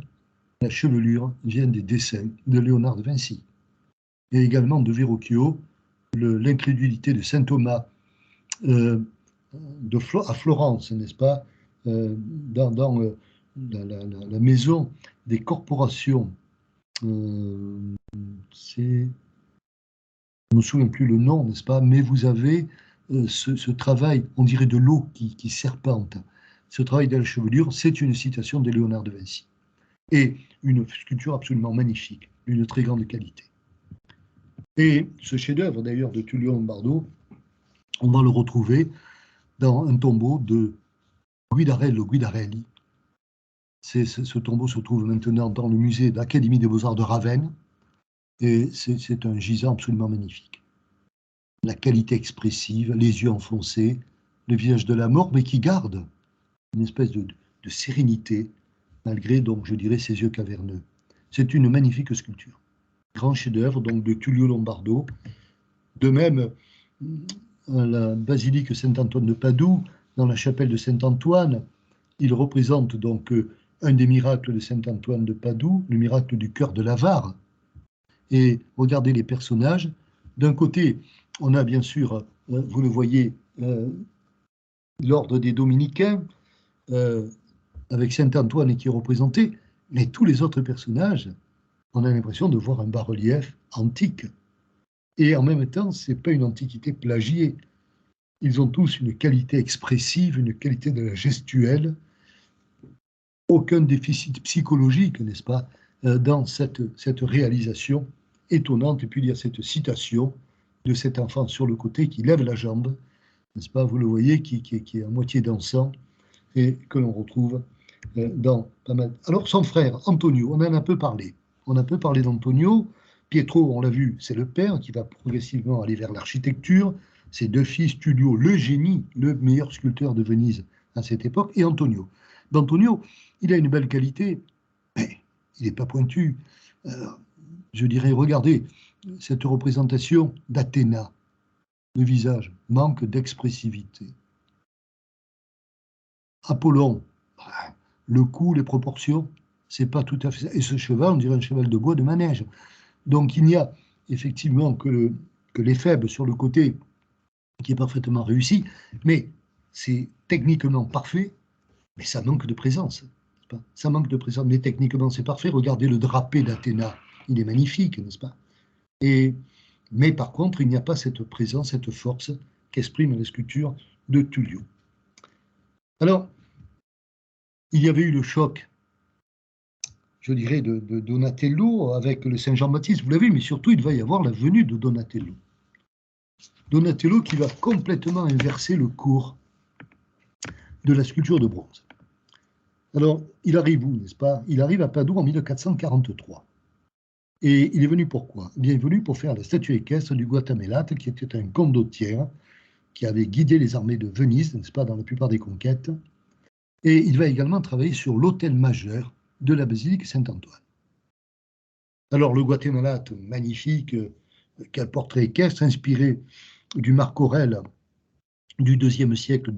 La chevelure vient des dessins de Léonard de Vinci. Et également de Verrocchio, l'incrédulité de saint Thomas à Florence, n'est-ce pas, dans la maison des corporations. Je ne me souviens plus le nom, n'est-ce pas, mais vous avez ce travail, on dirait de l'eau qui serpente. Ce travail de la chevelure, c'est une citation de Léonard de Vinci. Et une sculpture absolument magnifique, d'une très grande qualité. Et ce chef-d'œuvre, d'ailleurs, de Tullio Lombardo, on va le retrouver dans un tombeau de Guidarello Guidarelli. Ce tombeau se trouve maintenant dans le musée de l'Académie des Beaux-Arts de Ravenne, et c'est un gisant absolument magnifique. La qualité expressive, les yeux enfoncés, le visage de la mort, mais qui garde une espèce de sérénité, malgré, donc, je dirais, ses yeux caverneux. C'est une magnifique sculpture. Grand chef-d'œuvre donc de Tullio Lombardo. De même, la basilique Saint-Antoine de Padoue, dans la chapelle de Saint-Antoine, il représente donc un des miracles de Saint-Antoine de Padoue, le miracle du cœur de l'avare. Et regardez les personnages. D'un côté, on a bien sûr, vous le voyez, l'ordre des Dominicains, avec Saint-Antoine qui est représenté, mais tous les autres personnages, on a l'impression de voir un bas-relief antique. Et en même temps, ce n'est pas une antiquité plagiée. Ils ont tous une qualité expressive, une qualité de la gestuelle, aucun déficit psychologique, n'est-ce pas, dans cette réalisation étonnante. Et puis il y a cette citation de cet enfant sur le côté qui lève la jambe, n'est-ce pas, vous le voyez, qui est à moitié dansant, et que l'on retrouve dans pas mal. Alors, son frère, Antonio, on en a un peu parlé. On a un peu parlé d'Antonio. Pietro, on l'a vu, c'est le père qui va progressivement aller vers l'architecture. Ses deux fils, Tullio, le génie, le meilleur sculpteur de Venise à cette époque, et Antonio. D'Antonio, il a une belle qualité, mais il n'est pas pointu. Euh, je dirais, regardez cette représentation d'Athéna. Le visage manque d'expressivité. Apollon, le cou, les proportions, c'est pas tout à fait ça. Et ce cheval, on dirait un cheval de bois de manège. Donc il n'y a effectivement que les faibles sur le côté qui est parfaitement réussi, mais c'est techniquement parfait, mais ça manque de présence. Ça manque de présence, mais techniquement c'est parfait. Regardez le drapé d'Athéna, il est magnifique, n'est-ce pas? Et, mais par contre, il n'y a pas cette présence, cette force qu'exprime la sculpture de Tullio. Alors, il y avait eu le choc, je dirais, de Donatello avec le Saint Jean-Baptiste, vous l'avez vu, mais surtout, il va y avoir la venue de Donatello. Donatello qui va complètement inverser le cours de la sculpture de bronze. Alors, il arrive où, n'est-ce pas? Il arrive à Padoue en 1443. Et il est venu pourquoi? Il est venu pour faire la statue équestre du Guatamelate, qui était un condottiere qui avait guidé les armées de Venise, n'est-ce pas, dans la plupart des conquêtes. Et il va également travailler sur l'autel majeur de la basilique Saint-Antoine. Alors, le Guatemala, magnifique, quel portrait équestre, inspiré du Marc Aurèle du IIe siècle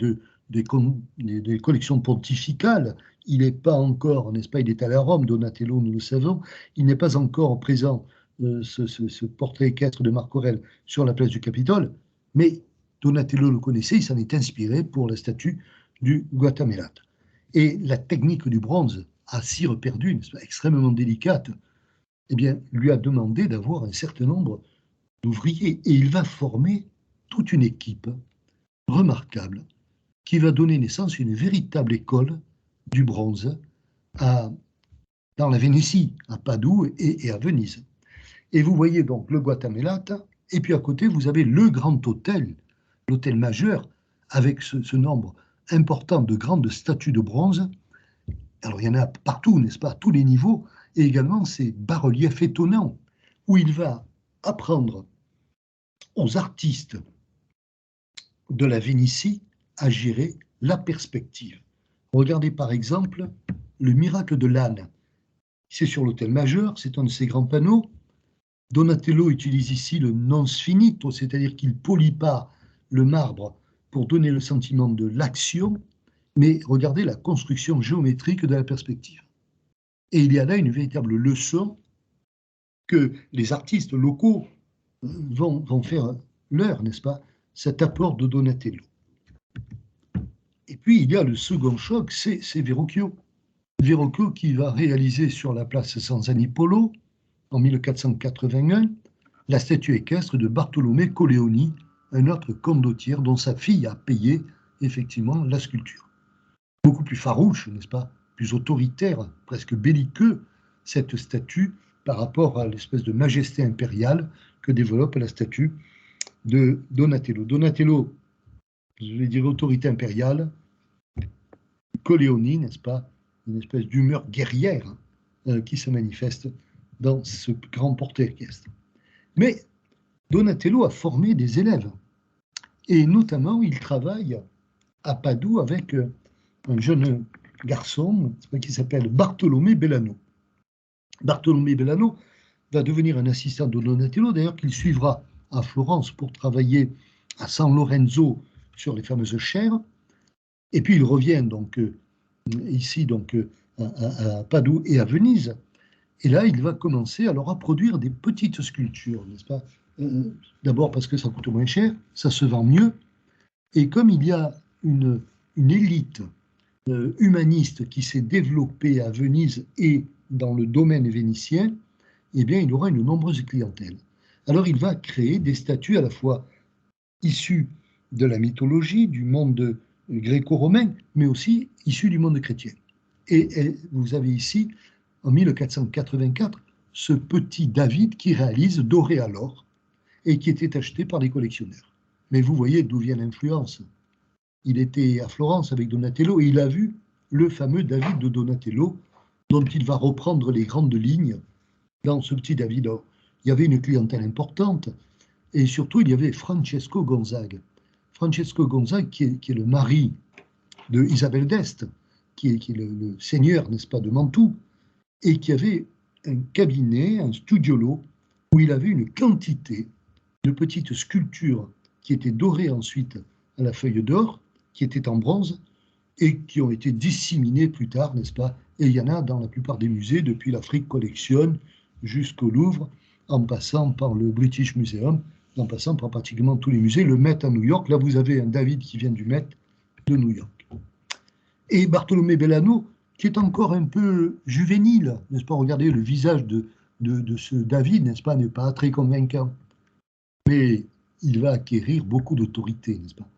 des collections pontificales. Il n'est pas encore, n'est-ce pas, il est allé à Rome, Donatello, nous le savons, il n'est pas encore présent, ce portrait équestre de Marc Aurèle sur la place du Capitole, mais Donatello le connaissait, il s'en est inspiré pour la statue du Guatemala. Et la technique du bronze, à cire perdue, extrêmement délicate, eh bien, lui a demandé d'avoir un certain nombre d'ouvriers. Et il va former toute une équipe remarquable qui va donner naissance à une véritable école du bronze dans la Vénétie, à Padoue et à Venise. Et vous voyez donc le Guatamelata, et puis à côté, vous avez le grand hôtel, l'hôtel majeur, avec ce nombre important de grandes statues de bronze. Alors, il y en a partout, n'est-ce pas, à tous les niveaux, et également ces bas-reliefs étonnants, où il va apprendre aux artistes de la Vénétie à gérer la perspective. Regardez par exemple le miracle de l'âne. C'est sur l'autel majeur, c'est un de ces grands panneaux. Donatello utilise ici le non sfinito, c'est-à-dire qu'il ne polit pas le marbre pour donner le sentiment de l'action, mais regardez la construction géométrique de la perspective. Et il y a là une véritable leçon que les artistes locaux vont faire leur, n'est-ce pas, cet apport de Donatello. Et puis il y a le second choc, c'est Verrocchio. Verrocchio qui va réaliser sur la place San Zanipolo, en 1481, la statue équestre de Bartolomé Colleoni, un autre condottiere dont sa fille a payé effectivement la sculpture. Beaucoup plus farouche, n'est-ce pas, plus autoritaire, presque belliqueux, cette statue par rapport à l'espèce de majesté impériale que développe la statue de Donatello. Donatello, je vais dire autorité impériale, Colleoni, n'est-ce pas, une espèce d'humeur guerrière qui se manifeste dans ce grand portrait équestre. Mais Donatello a formé des élèves, et notamment il travaille à Padoue avec un jeune garçon qui s'appelle Bartolomé Bellano. Bartolomé Bellano va devenir un assistant de Donatello, d'ailleurs qu'il suivra à Florence pour travailler à San Lorenzo sur les fameuses chaires, et puis il revient donc ici donc à Padoue et à Venise. Et là, il va commencer alors à produire des petites sculptures, n'est-ce pas? D'abord parce que ça coûte moins cher, ça se vend mieux, et comme il y a une élite humaniste qui s'est développée à Venise et dans le domaine vénitien, eh bien, il aura une nombreuse clientèle. Alors, il va créer des statues à la fois issues de la mythologie, du monde gréco-romain, mais aussi issues du monde chrétien. Et vous avez ici, en 1484, ce petit David qui réalise doré à l'or et qui était acheté par des collectionneurs. Mais vous voyez d'où vient l'influence. Il était à Florence avec Donatello et il a vu le fameux David de Donatello, dont il va reprendre les grandes lignes dans ce petit David. Alors, il y avait une clientèle importante, et surtout, il y avait Francesco Gonzague. Francesco Gonzague, qui est le mari de Isabelle d'Este, qui est le seigneur, n'est-ce pas, de Mantoue, et qui avait un cabinet, un studiolo, où il avait une quantité de petites sculptures qui étaient dorées ensuite à la feuille d'or, qui étaient en bronze, et qui ont été disséminées plus tard, n'est-ce pas? Et il y en a dans la plupart des musées, depuis l'Afrique Collection jusqu'au Louvre, en passant par le British Museum, en passant par pratiquement tous les musées, le Met à New York. Là, vous avez un David qui vient du Met de New York. Et Bartolomé Bellano, qui est encore un peu juvénile, n'est-ce pas? Regardez, le visage de ce David, n'est-ce pas, n'est pas très convaincant. Mais il va acquérir beaucoup d'autorité, n'est-ce pas?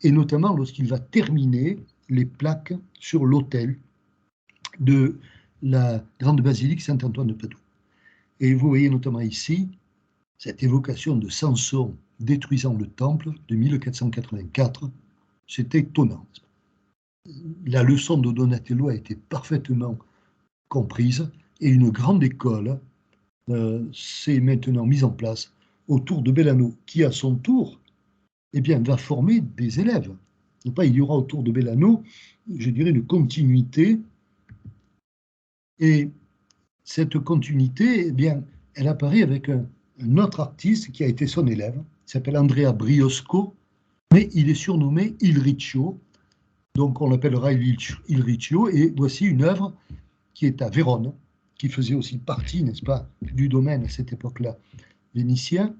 Et notamment lorsqu'il va terminer les plaques sur l'autel de la grande basilique Saint-Antoine de Padoue. Et vous voyez notamment ici cette évocation de Samson détruisant le temple de 1484. C'est étonnant. La leçon de Donatello a été parfaitement comprise et une grande école s'est maintenant mise en place autour de Bellano, qui à son tour eh bien, va former des élèves. Il y aura autour de Bellano, je dirais, une continuité. Et cette continuité, eh bien, elle apparaît avec un autre artiste qui a été son élève, qui s'appelle Andrea Briosco, mais il est surnommé Il Riccio, donc on l'appellera Il Riccio, et voici une œuvre qui est à Vérone, qui faisait aussi partie, n'est-ce pas, du domaine à cette époque-là vénitien.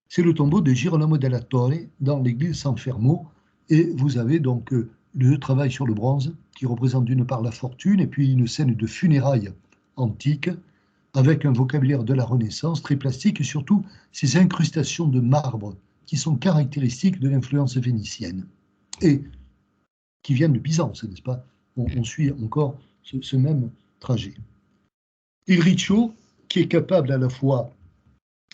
C'est le tombeau de Girolamo della Torre dans l'église San Fermo, et vous avez donc le travail sur le bronze qui représente d'une part la fortune et puis une scène de funérailles antiques avec un vocabulaire de la Renaissance très plastique et surtout ces incrustations de marbre qui sont caractéristiques de l'influence vénitienne et qui viennent de Byzance, n'est-ce pas? On suit encore ce même trajet. Il Riccio, qui est capable à la fois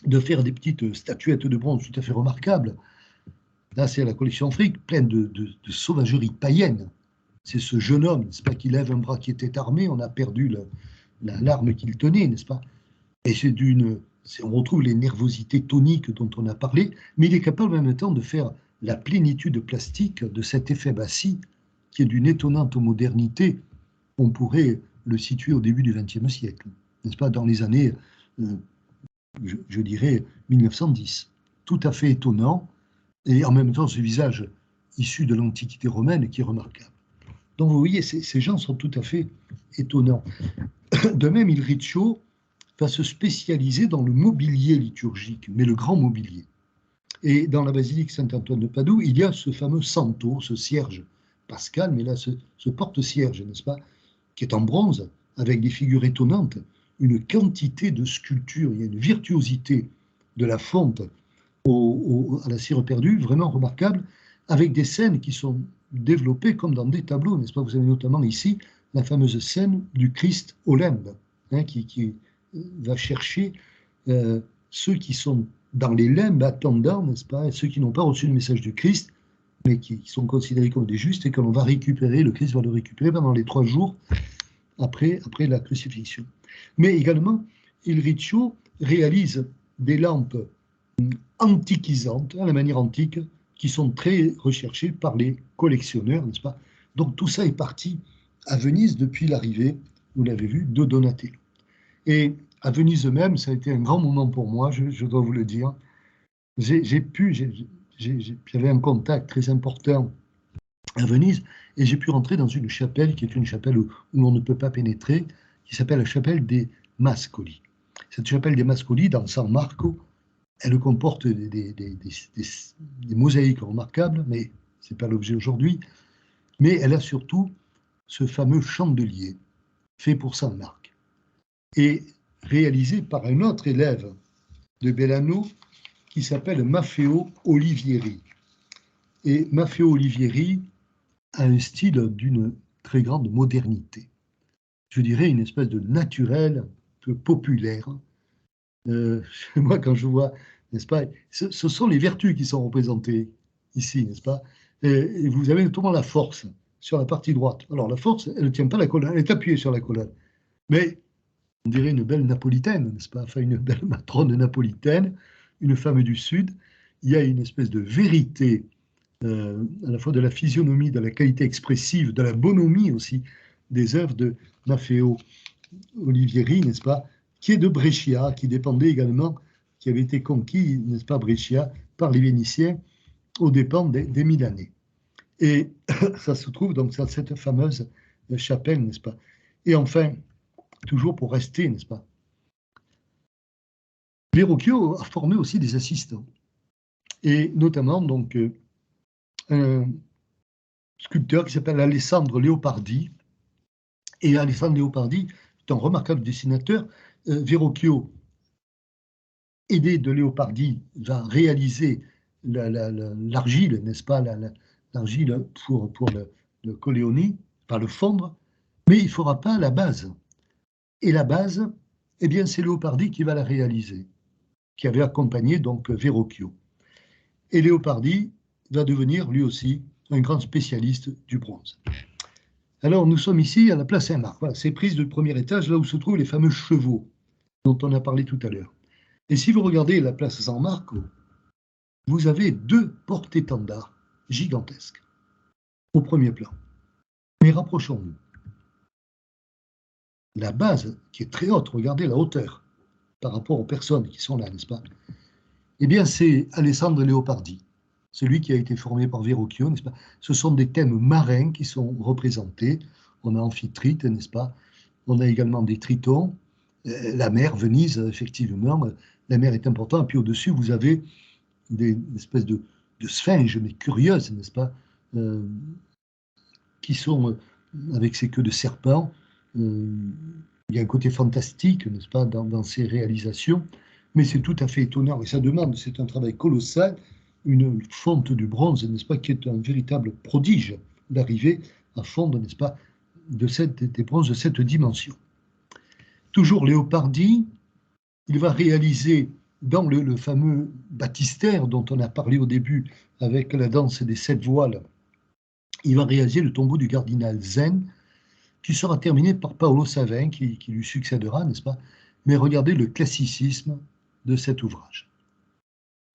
de faire des petites statuettes de bronze tout à fait remarquables. Là, c'est la collection fric, pleine de sauvagerie païenne. C'est ce jeune homme, n'est-ce pas, qui lève un bras qui était armé, on a perdu l'arme qu'il tenait, n'est-ce pas? Et on retrouve les nervosités toniques dont on a parlé, mais il est capable en même temps de faire la plénitude plastique de cet effet Bassi, qui est d'une étonnante modernité. On pourrait le situer au début du XXe siècle, n'est-ce pas, dans les années je dirais 1910. Tout à fait étonnant, et en même temps ce visage issu de l'Antiquité romaine qui est remarquable. Donc vous voyez, ces gens sont tout à fait étonnants. De même, Il Riccio va se spécialiser dans le mobilier liturgique, mais le grand mobilier. Et dans la basilique Saint-Antoine de Padoue, il y a ce fameux santo, ce cierge pascal, mais là ce porte-cierge, n'est-ce pas, qui est en bronze, avec des figures étonnantes, une quantité de sculptures, il y a une virtuosité de la fonte à la cire perdue, vraiment remarquable, avec des scènes qui sont développées comme dans des tableaux, n'est-ce pas? Vous avez notamment ici la fameuse scène du Christ au limbe, hein, qui va chercher ceux qui sont dans les limbes attendant, n'est-ce pas, et ceux qui n'ont pas reçu le message du Christ, mais qui sont considérés comme des justes et que l'on va récupérer, le Christ va le récupérer pendant les 3 jours après la crucifixion. Mais également, Il Riccio réalise des lampes antiquisantes, à la manière antique, qui sont très recherchées par les collectionneurs, n'est-ce pas? Donc tout ça est parti à Venise depuis l'arrivée, vous l'avez vu, de Donatello. Et à Venise même, ça a été un grand moment pour moi, je dois vous le dire. J'avais un contact très important à Venise, et j'ai pu rentrer dans une chapelle qui est une chapelle où on ne peut pas pénétrer, qui s'appelle la chapelle des Mascoli. Cette chapelle des Mascoli, dans San Marco, elle comporte des mosaïques remarquables, mais ce n'est pas l'objet aujourd'hui, mais elle a surtout ce fameux chandelier fait pour San Marc, et réalisé par un autre élève de Bellano qui s'appelle Maffeo Olivieri. Et Maffeo Olivieri a un style d'une très grande modernité. Je dirais une espèce de naturel, peu populaire. Moi, quand je vois, n'est-ce pas, ce sont les vertus qui sont représentées ici, n'est-ce pas? Et vous avez notamment la force, sur la partie droite. Alors la force, elle ne tient pas la colonne, elle est appuyée sur la colonne. Mais on dirait une belle napolitaine, n'est-ce pas? Enfin, une belle matrone napolitaine, une femme du Sud. Il y a une espèce de vérité, à la fois de la physionomie, de la qualité expressive, de la bonhomie aussi des œuvres de Maffeo Olivieri, n'est-ce pas? Qui est de Brescia, qui dépendait également, qui avait été conquis, n'est-ce pas, Brescia, par les Vénitiens aux dépens des Milanais. Et ça se trouve donc dans cette fameuse chapelle, n'est-ce pas? Et enfin, toujours pour rester, n'est-ce pas? Verrocchio a formé aussi des assistants, et notamment donc un sculpteur qui s'appelle Alessandro Leopardi. Et Alessandro Leopardi est un remarquable dessinateur. Verrocchio, aidé de Leopardi, va réaliser l'argile, n'est-ce pas, l'argile pour le Colleoni, pas le fondre, mais il ne fera pas la base. Et la base, eh bien, c'est Leopardi qui va la réaliser, qui avait accompagné donc Verrocchio. Et Leopardi va devenir lui aussi un grand spécialiste du bronze. Alors nous sommes ici à la place Saint-Marc. Voilà, c'est prise du premier étage, là où se trouvent les fameux chevaux dont on a parlé tout à l'heure. Et si vous regardez la place Saint-Marc, vous avez deux porte-étendards gigantesques au premier plan. Mais rapprochons-nous. La base, qui est très haute, regardez la hauteur par rapport aux personnes qui sont là, n'est-ce pas? Eh bien, c'est Alessandro Leopardi, celui qui a été formé par Verrocchio, n'est-ce pas? Ce sont des thèmes marins qui sont représentés. On a Amphitrite, n'est-ce pas? On a également des tritons. La mer, Venise, effectivement, la mer est importante. Et puis au-dessus, vous avez des espèces de sphinges, mais curieuses, n'est-ce pas? Qui sont avec ces queues de serpent. Il y a un côté fantastique, n'est-ce pas, dans ces réalisations, mais c'est tout à fait étonnant et ça demande, c'est un travail colossal, une fonte du bronze, n'est-ce pas, qui est un véritable prodige d'arriver à fondre, n'est-ce pas, des bronzes de cette dimension. Toujours Leopardi, il va réaliser dans le fameux baptistère dont on a parlé au début avec la danse des 7 voiles, il va réaliser le tombeau du cardinal Zen, qui sera terminé par Paolo Savin, qui lui succédera, n'est-ce pas? Mais regardez le classicisme de cet ouvrage.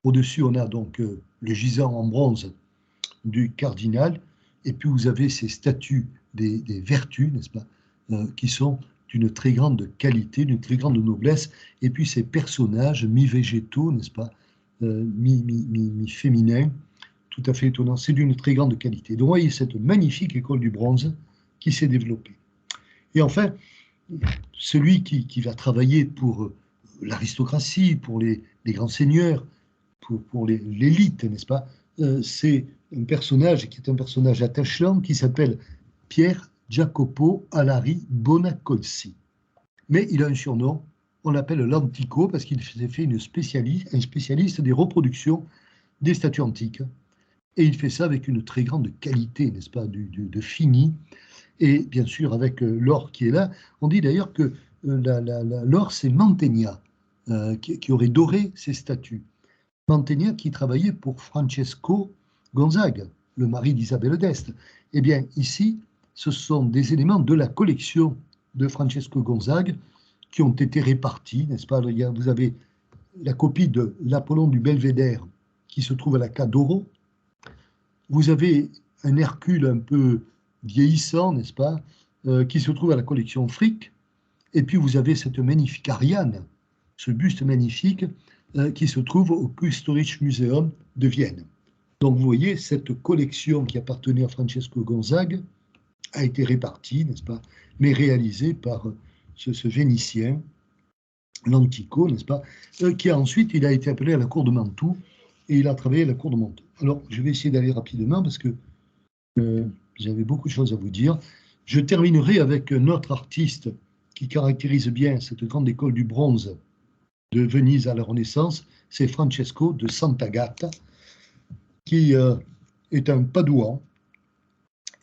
Au-dessus, on a donc le gisant en bronze du cardinal, et puis vous avez ces statues des vertus, n'est-ce pas, qui sont d'une très grande qualité, d'une très grande noblesse, et puis ces personnages mi-végétaux, n'est-ce pas, mi-féminins, tout à fait étonnant, c'est d'une très grande qualité. Donc, vous voyez cette magnifique école du bronze qui s'est développée. Et enfin, celui qui va travailler pour l'aristocratie, pour les grands seigneurs, pour l'élite, n'est-ce pas, c'est un personnage qui est un personnage attachant qui s'appelle Pierre Jacopo Alari Bonacolsi. Mais il a un surnom, on l'appelle l'Antico parce qu'il s'est fait un spécialiste des reproductions des statues antiques. Et il fait ça avec une très grande qualité, n'est-ce pas, de fini. Et bien sûr, avec l'or qui est là, on dit d'ailleurs que l'or, c'est Mantegna qui aurait doré ces statues. Mantegna qui travaillait pour Francesco Gonzague, le mari d'Isabelle d'Este. Eh bien, ici, ce sont des éléments de la collection de Francesco Gonzague qui ont été répartis, n'est-ce pas? Vous avez la copie de l'Apollon du Belvédère qui se trouve à la Cadoro. Vous avez un Hercule un peu vieillissant, n'est-ce pas, qui se trouve à la collection Frick. Et puis vous avez cette magnifique Ariane, ce buste magnifique qui se trouve au Künstlerisches Museum de Vienne. Donc vous voyez, cette collection qui appartenait à Francesco Gonzague a été répartie, n'est-ce pas, mais réalisée par ce Vénitien, l'Antico, n'est-ce pas, qui ensuite, il a été appelé à la cour de Mantoue et il a travaillé à la cour de Mantoue. Alors, je vais essayer d'aller rapidement parce que j'avais beaucoup de choses à vous dire. Je terminerai avec un autre artiste qui caractérise bien cette grande école du bronze de Venise à la Renaissance, c'est Francesco de Sant'Agata, qui est un Padouan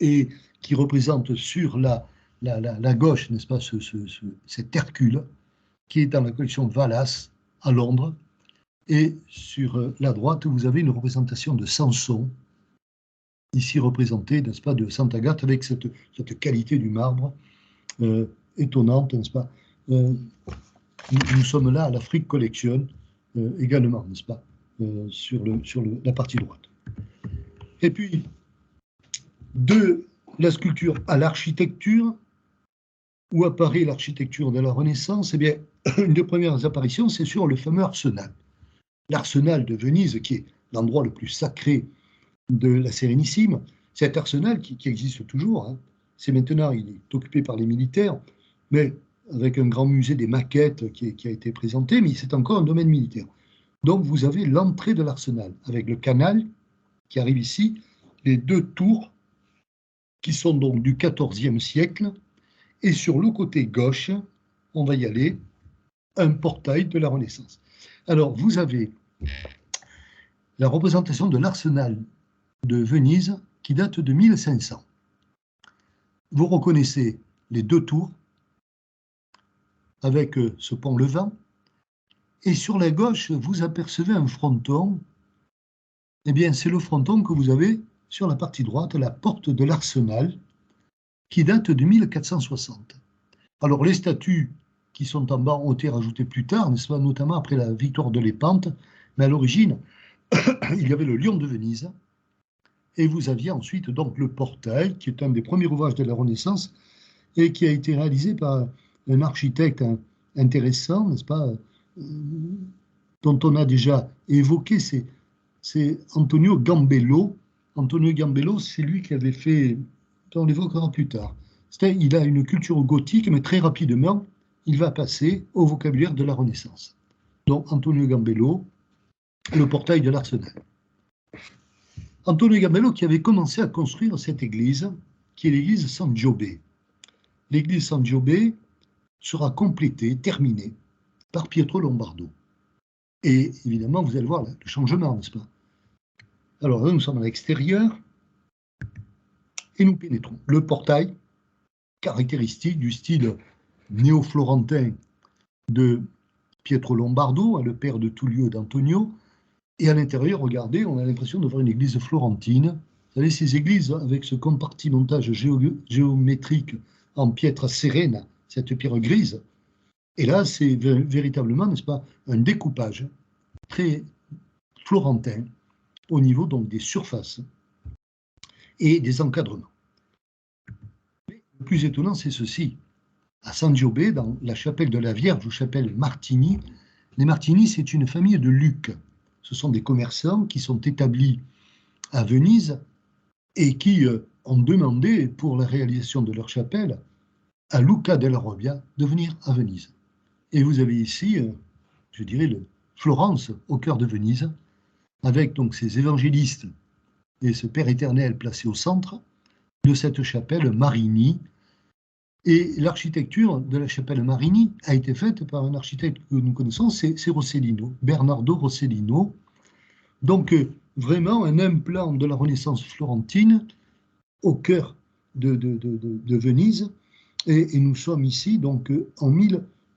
et qui représente sur la gauche, n'est-ce pas, cet Hercule, qui est dans la collection Valas à Londres. Et sur la droite, vous avez une représentation de Samson, ici représentée, n'est-ce pas, de Sant'Agathe, avec cette qualité du marbre étonnante, n'est-ce pas. Nous sommes là à la Frick Collection également, n'est-ce pas, sur la partie droite. Et puis, de la sculpture à l'architecture, où apparaît l'architecture de la Renaissance, eh bien, une des premières apparitions, c'est sur le fameux arsenal. L'arsenal de Venise, qui est l'endroit le plus sacré de la Sérénissime, cet arsenal qui existe toujours, hein, c'est maintenant, il est occupé par les militaires, mais avec un grand musée des maquettes qui a été présenté, mais c'est encore un domaine militaire. Donc vous avez l'entrée de l'arsenal, avec le canal qui arrive ici, les deux tours qui sont donc du XIVe siècle, et sur le côté gauche, on va y aller, un portail de la Renaissance. Alors vous avez la représentation de l'arsenal de Venise qui date de 1500. Vous reconnaissez les deux tours avec ce pont levant, et sur la gauche, vous apercevez un fronton. Eh bien, c'est le fronton que vous avez sur la partie droite, la porte de l'Arsenal, qui date de 1460. Alors, les statues qui sont en bas ont été rajoutées plus tard, n'est-ce pas, notamment après la victoire de Lépante, mais à l'origine, il y avait le lion de Venise, et vous aviez ensuite donc le portail, qui est un des premiers ouvrages de la Renaissance, et qui a été réalisé par un architecte intéressant, n'est-ce pas, dont on a déjà évoqué, c'est Antonio Gambello. Antonio Gambello, c'est lui qui avait fait, on l'évoquera plus tard. Il a une culture gothique, mais très rapidement, il va passer au vocabulaire de la Renaissance. Donc, Antonio Gambello, le portail de l'Arsenal. Antonio Gambello qui avait commencé à construire cette église, qui est l'église San Giobbe. L'église San Giobbe sera complétée, terminée, par Pietro Lombardo. Et évidemment, vous allez voir le changement, n'est-ce pas? Alors là, nous sommes à l'extérieur et nous pénétrons. Le portail, caractéristique du style néo-florentin de Pietro Lombardo, le père de Tullio et d'Antonio. Et à l'intérieur, regardez, on a l'impression de voir une église florentine. Vous savez, ces églises avec ce compartimentage géométrique en pietra serena, cette pierre grise. Et là, c'est véritablement, n'est-ce pas, un découpage très florentin au niveau donc des surfaces et des encadrements. Mais le plus étonnant, c'est ceci. À San Giobbe, dans la chapelle de la Vierge ou chapelle Martini, les Martini, c'est une famille de Lucques. Ce sont des commerçants qui sont établis à Venise et qui ont demandé pour la réalisation de leur chapelle à Luca della Robbia de venir à Venise. Et vous avez ici, je dirais, Florence au cœur de Venise, avec donc ces évangélistes et ce Père éternel placé au centre de cette chapelle Marini. Et l'architecture de la chapelle Marini a été faite par un architecte que nous connaissons, c'est Rossellino, Bernardo Rossellino. Donc vraiment un implant de la Renaissance florentine au cœur de Venise. Et nous sommes ici donc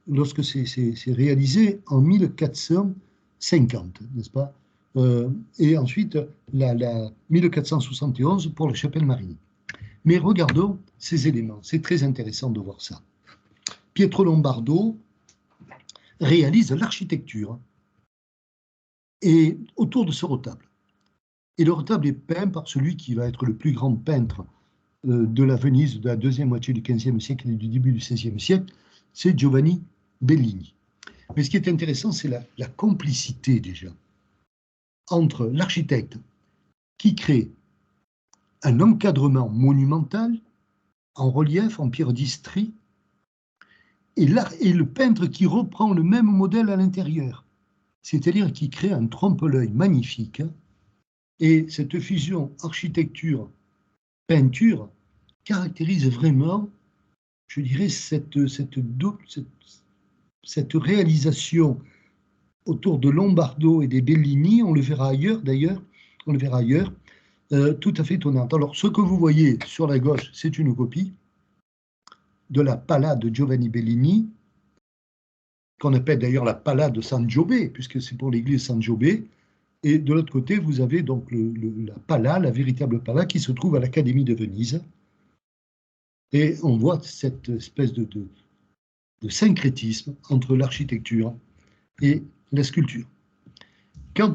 lorsque c'est réalisé en 1450, n'est-ce pas? Et ensuite, la 1471 pour la chapelle Marini. Mais regardons ces éléments, c'est très intéressant de voir ça. Pietro Lombardo réalise l'architecture et autour de ce retable. Et le retable est peint par celui qui va être le plus grand peintre de la Venise de la deuxième moitié du XVe siècle et du début du XVIe siècle, c'est Giovanni Bellini. Mais ce qui est intéressant, c'est la complicité déjà entre l'architecte qui crée un encadrement monumental en relief, en pierre d'Istrie, et le peintre qui reprend le même modèle à l'intérieur, c'est-à-dire qui crée un trompe-l'œil magnifique. Et cette fusion architecture-peinture caractérise vraiment, je dirais, cette réalisation autour de Lombardo et des Bellini, on le verra ailleurs d'ailleurs, tout à fait étonnante. Alors, ce que vous voyez sur la gauche, c'est une copie de la Pala de Giovanni Bellini, qu'on appelle d'ailleurs la Pala de San Giobbe, puisque c'est pour l'église San Giobbe. Et de l'autre côté, vous avez donc la pala, la véritable pala, qui se trouve à l'Académie de Venise. Et on voit cette espèce de syncrétisme entre l'architecture et la sculpture. Quant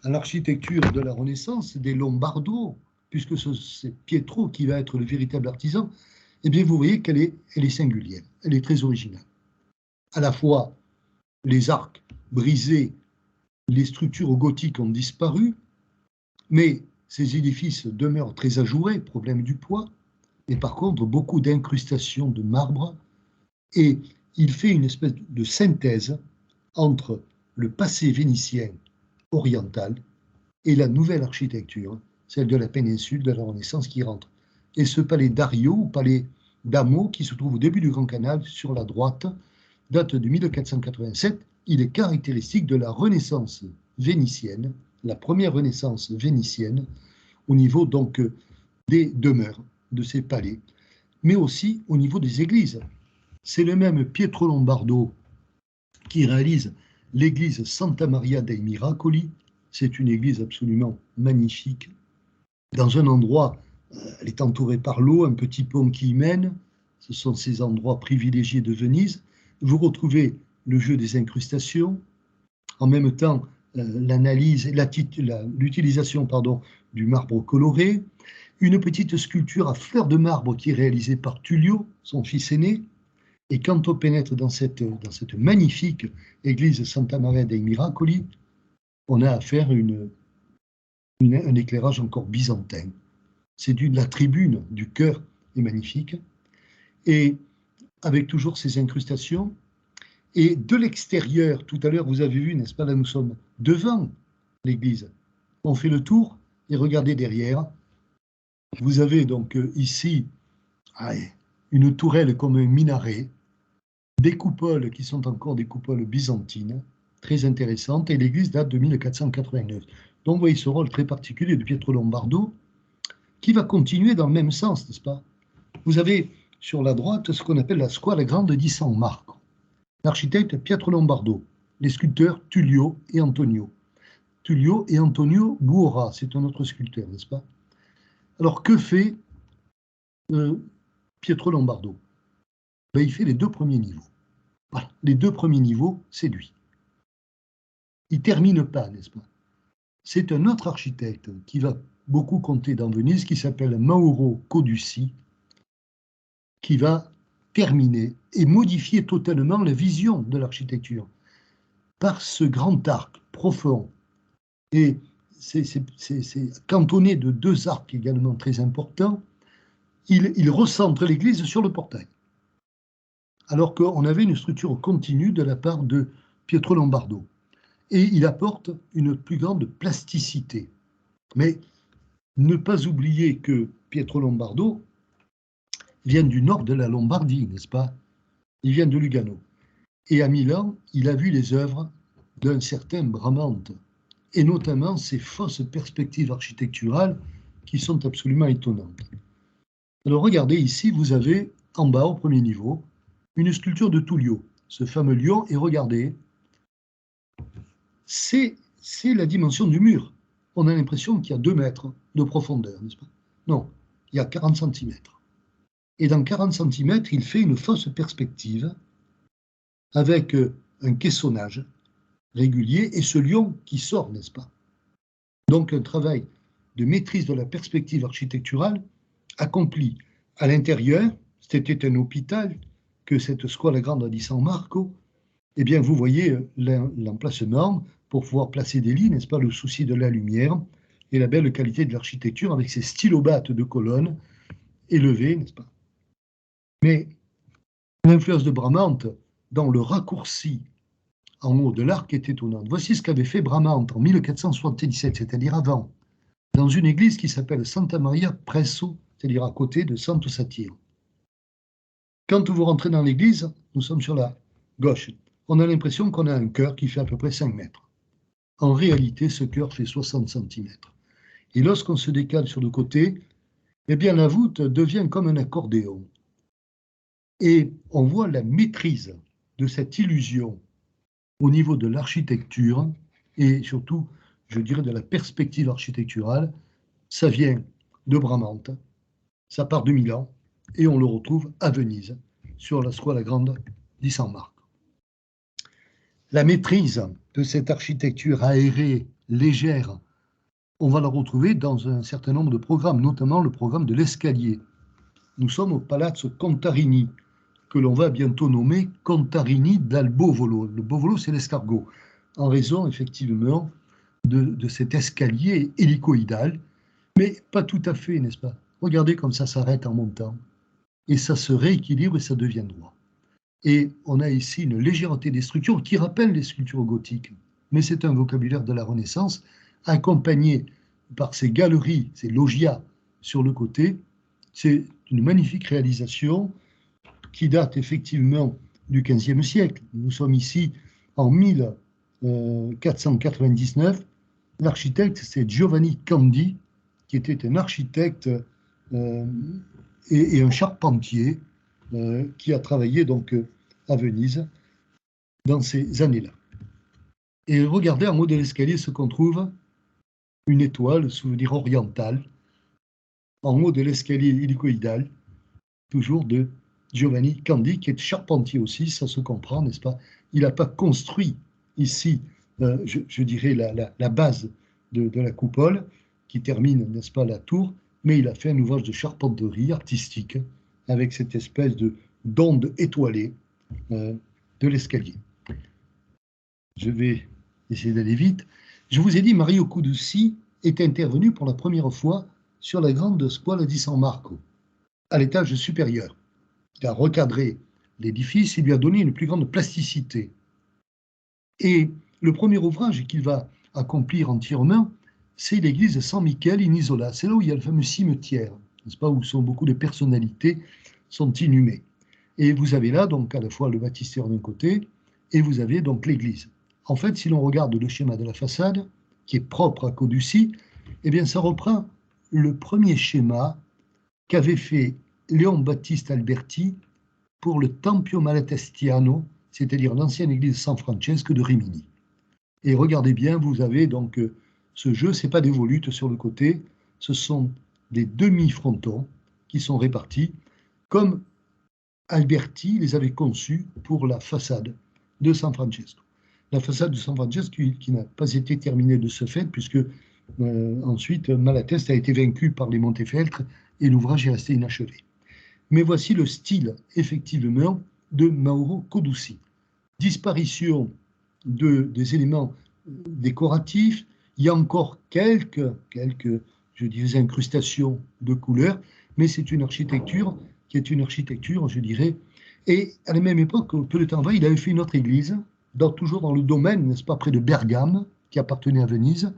à l'architecture de la Renaissance, des Lombardo, puisque c'est Pietro qui va être le véritable artisan, eh bien vous voyez qu'elle est singulière, elle est très originale. À la fois, les arcs brisés, les structures gothiques ont disparu, mais ces édifices demeurent très ajourés, problème du poids, et par contre beaucoup d'incrustations de marbre, et il fait une espèce de synthèse entre le passé vénitien oriental et la nouvelle architecture, celle de la péninsule de la Renaissance qui rentre. Et ce palais d'Ario, ou palais d'Amo, qui se trouve au début du Grand Canal, sur la droite, date de 1487. Il est caractéristique de la Renaissance vénitienne, la première Renaissance vénitienne, au niveau donc des demeures de ces palais, mais aussi au niveau des églises. C'est le même Pietro Lombardo qui réalise l'église Santa Maria dei Miracoli. C'est une église absolument magnifique. Dans un endroit, elle est entourée par l'eau, un petit pont qui y mène. Ce sont ces endroits privilégiés de Venise. Vous retrouvez le jeu des incrustations, en même temps l'analyse, l'utilisation du marbre coloré, une petite sculpture à fleurs de marbre qui est réalisée par Tullio, son fils aîné. Et quand on pénètre dans cette magnifique église Santa Maria dei Miracoli, on a affaire à un éclairage encore byzantin. C'est la tribune du chœur est magnifique, et avec toujours ces incrustations. Et de l'extérieur, tout à l'heure, vous avez vu, n'est-ce pas, là nous sommes devant l'église. On fait le tour et regardez derrière. Vous avez donc ici une tourelle comme un minaret, des coupoles qui sont encore des coupoles byzantines, très intéressantes, et l'église date de 1489. Donc vous voyez ce rôle très particulier de Pietro Lombardo, qui va continuer dans le même sens, n'est-ce pas? Vous avez sur la droite ce qu'on appelle la Scuola Grande di San Marco. L'architecte Pietro Lombardo, les sculpteurs Tullio et Antonio. Tullio et Antonio Buora, c'est un autre sculpteur, n'est-ce pas? Alors que fait Pietro Lombardo? Ben, il fait les deux premiers niveaux. Voilà, les deux premiers niveaux, c'est lui. Il ne termine pas, n'est-ce pas? C'est un autre architecte qui va beaucoup compter dans Venise, qui s'appelle Mauro Coducci, qui va terminer et modifier totalement la vision de l'architecture par ce grand arc profond. Et c'est cantonné de deux arcs également très importants. Il recentre l'église sur le portail, alors qu'on avait une structure continue de la part de Pietro Lombardo. Et il apporte une plus grande plasticité. Mais ne pas oublier que Pietro Lombardo vient du nord de la Lombardie, n'est-ce pas? Il vient de Lugano. Et à Milan, il a vu les œuvres d'un certain Bramante, et notamment ces fausses perspectives architecturales qui sont absolument étonnantes. Alors regardez ici, vous avez en bas, au premier niveau, une sculpture de Tullio, ce fameux lion, et regardez, c'est la dimension du mur. On a l'impression qu'il y a 2 mètres de profondeur, n'est-ce pas? Non, il y a 40 cm. Et dans 40 cm, il fait une fausse perspective avec un caissonnage régulier et ce lion qui sort, n'est-ce pas? Donc un travail de maîtrise de la perspective architecturale accompli à l'intérieur. C'était un hôpital que cette Scuola Grande di San Marco. Eh bien, vous voyez l'emplacement pour pouvoir placer des lits, n'est-ce pas? Le souci de la lumière et la belle qualité de l'architecture avec ces stylobates de colonnes élevées, n'est-ce pas? Mais l'influence de Bramante dans le raccourci en haut de l'arc est étonnante. Voici ce qu'avait fait Bramante en 1477, c'est-à-dire avant, dans une église qui s'appelle Santa Maria Presso, c'est-à-dire à côté de Santo Satiro. Quand vous rentrez dans l'église, nous sommes sur la gauche, on a l'impression qu'on a un chœur qui fait à peu près 5 mètres. En réalité, ce chœur fait 60 cm. Et lorsqu'on se décale sur le côté, eh bien la voûte devient comme un accordéon. Et on voit la maîtrise de cette illusion au niveau de l'architecture et surtout je dirais, de la perspective architecturale, ça vient de Bramante, ça part de Milan, et on le retrouve à Venise, sur la Scuola Grande di San Marco. La maîtrise de cette architecture aérée, légère, on va la retrouver dans un certain nombre de programmes, notamment le programme de l'escalier. Nous sommes au Palazzo Contarini, que l'on va bientôt nommer Contarini dal Bovolo. Le Bovolo, c'est l'escargot, en raison effectivement de cet escalier hélicoïdal, mais pas tout à fait, n'est-ce pas? Regardez comme ça s'arrête en montant, et ça se rééquilibre et ça devient droit. Et on a ici une légèreté des structures qui rappelle les sculptures gothiques, mais c'est un vocabulaire de la Renaissance, accompagné par ces galeries, ces loggias sur le côté. C'est une magnifique réalisation qui date effectivement du XVe siècle. Nous sommes ici en 1499. L'architecte, c'est Giovanni Candi, qui était un architecte et un charpentier qui a travaillé donc à Venise dans ces années-là. Et regardez en haut de l'escalier ce qu'on trouve, une étoile, souvenir oriental, en haut de l'escalier hélicoïdal, toujours de Giovanni Candi, qui est charpentier aussi, ça se comprend, n'est-ce pas? Il n'a pas construit ici, je dirais, la base de la coupole, qui termine, n'est-ce pas, la tour, mais il a fait un ouvrage de charpenterie artistique, avec cette espèce d'onde étoilée de l'escalier. Je vais essayer d'aller vite. Je vous ai dit, Mario Cuducci est intervenu pour la première fois sur la grande Scuola di San Marco, à l'étage supérieur. Il a recadré l'édifice, il lui a donné une plus grande plasticité. Et le premier ouvrage qu'il va accomplir entièrement, c'est l'église de San Michele in Isola. C'est là où il y a le fameux cimetière, n'est-ce pas, où sont beaucoup de personnalités sont inhumées. Et vous avez là donc à la fois le baptistère d'un côté, et vous avez donc l'église. En fait, si l'on regarde le schéma de la façade, qui est propre à Cuducci, eh bien ça reprend le premier schéma qu'avait fait Léon Battista Alberti pour le Tempio Malatestiano, c'est-à-dire l'ancienne église de San Francesco de Rimini. Et regardez bien, vous avez donc ce jeu, ce n'est pas des volutes sur le côté, ce sont des demi-frontons qui sont répartis comme Alberti les avait conçus pour la façade de San Francesco. La façade de San Francesco qui n'a pas été terminée de ce fait, puisque ensuite Malateste a été vaincu par les Montefeltro et l'ouvrage est resté inachevé. Mais voici le style, effectivement, de Mauro Cuducci. Disparition des éléments décoratifs, il y a encore quelques je dirais, incrustations de couleurs, mais c'est une architecture qui est une architecture, je dirais, et à la même époque, peu de temps avant, il avait fait une autre église, toujours dans le domaine, n'est-ce pas, près de Bergame, qui appartenait à Venise.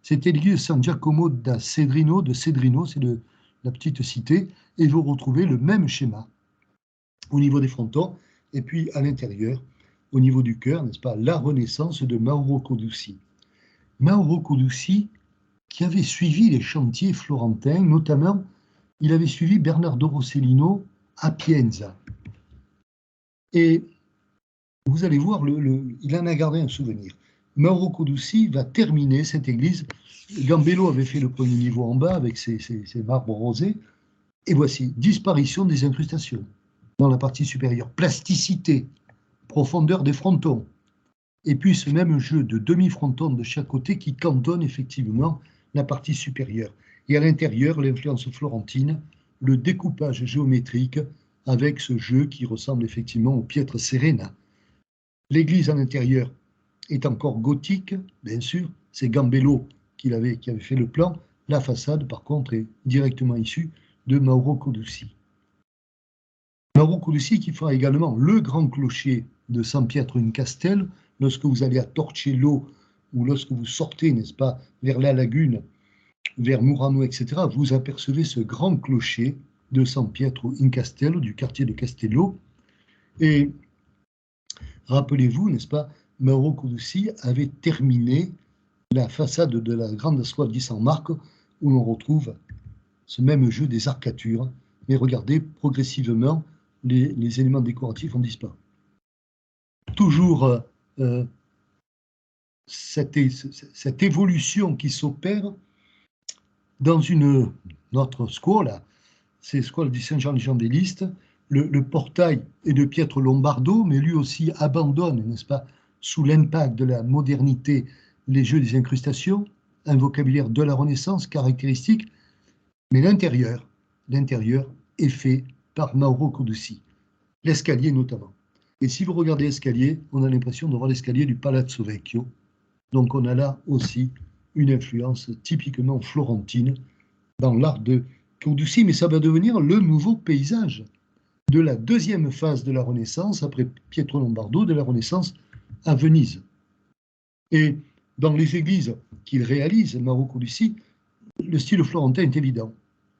C'était l'église de San Giacomo da Cedrino, c'est la petite cité, et vous retrouvez le même schéma au niveau des frontons, et puis à l'intérieur, au niveau du cœur, n'est-ce pas, la Renaissance de Mauro Cuducci. Mauro Cuducci, qui avait suivi les chantiers florentins, notamment, il avait suivi Bernardo Rossellino à Pienza. Et vous allez voir, il en a gardé un souvenir. Mauro Cuducci va terminer cette église. Gambello avait fait le premier niveau en bas avec ses marbres rosés. Et voici, disparition des incrustations dans la partie supérieure, plasticité, profondeur des frontons, et puis ce même jeu de demi-frontons de chaque côté qui cantonne effectivement la partie supérieure. Et à l'intérieur, l'influence florentine, le découpage géométrique avec ce jeu qui ressemble effectivement au Pietre Serena. L'église à l'intérieur est encore gothique, bien sûr, c'est Gambello qui avait fait le plan. La façade, par contre, est directement issue de Mauro Cuducci. Mauro Cuducci qui fera également le grand clocher de San Pietro in Castel, lorsque vous allez à Torcello ou lorsque vous sortez, n'est-ce pas, vers la lagune, vers Murano, etc., vous apercevez ce grand clocher de San Pietro in Castello, du quartier de Castello. Et rappelez-vous, n'est-ce pas, Mauro Cuducci avait terminé la façade de la grande Scuola di San Marco, où l'on retrouve ce même jeu des arcatures. Mais regardez, progressivement, les éléments décoratifs ont disparu. Toujours cette évolution qui s'opère dans une autre scuola, c'est scuola di Saint-Jean-Évangéliste. Le portail est de Pietro Lombardo, mais lui aussi abandonne, n'est-ce pas, sous l'impact de la modernité, les jeux des incrustations, un vocabulaire de la Renaissance caractéristique, mais l'intérieur est fait par Mauro Conduci, l'escalier notamment. Et si vous regardez l'escalier, on a l'impression de voir l'escalier du Palazzo Vecchio. Donc on a là aussi une influence typiquement florentine dans l'art de Conduci, mais ça va devenir le nouveau paysage de la deuxième phase de la Renaissance, après Pietro Lombardo, de la Renaissance à Venise. Et dans les églises qu'il réalise, Mauro Conduci, le style florentin est évident.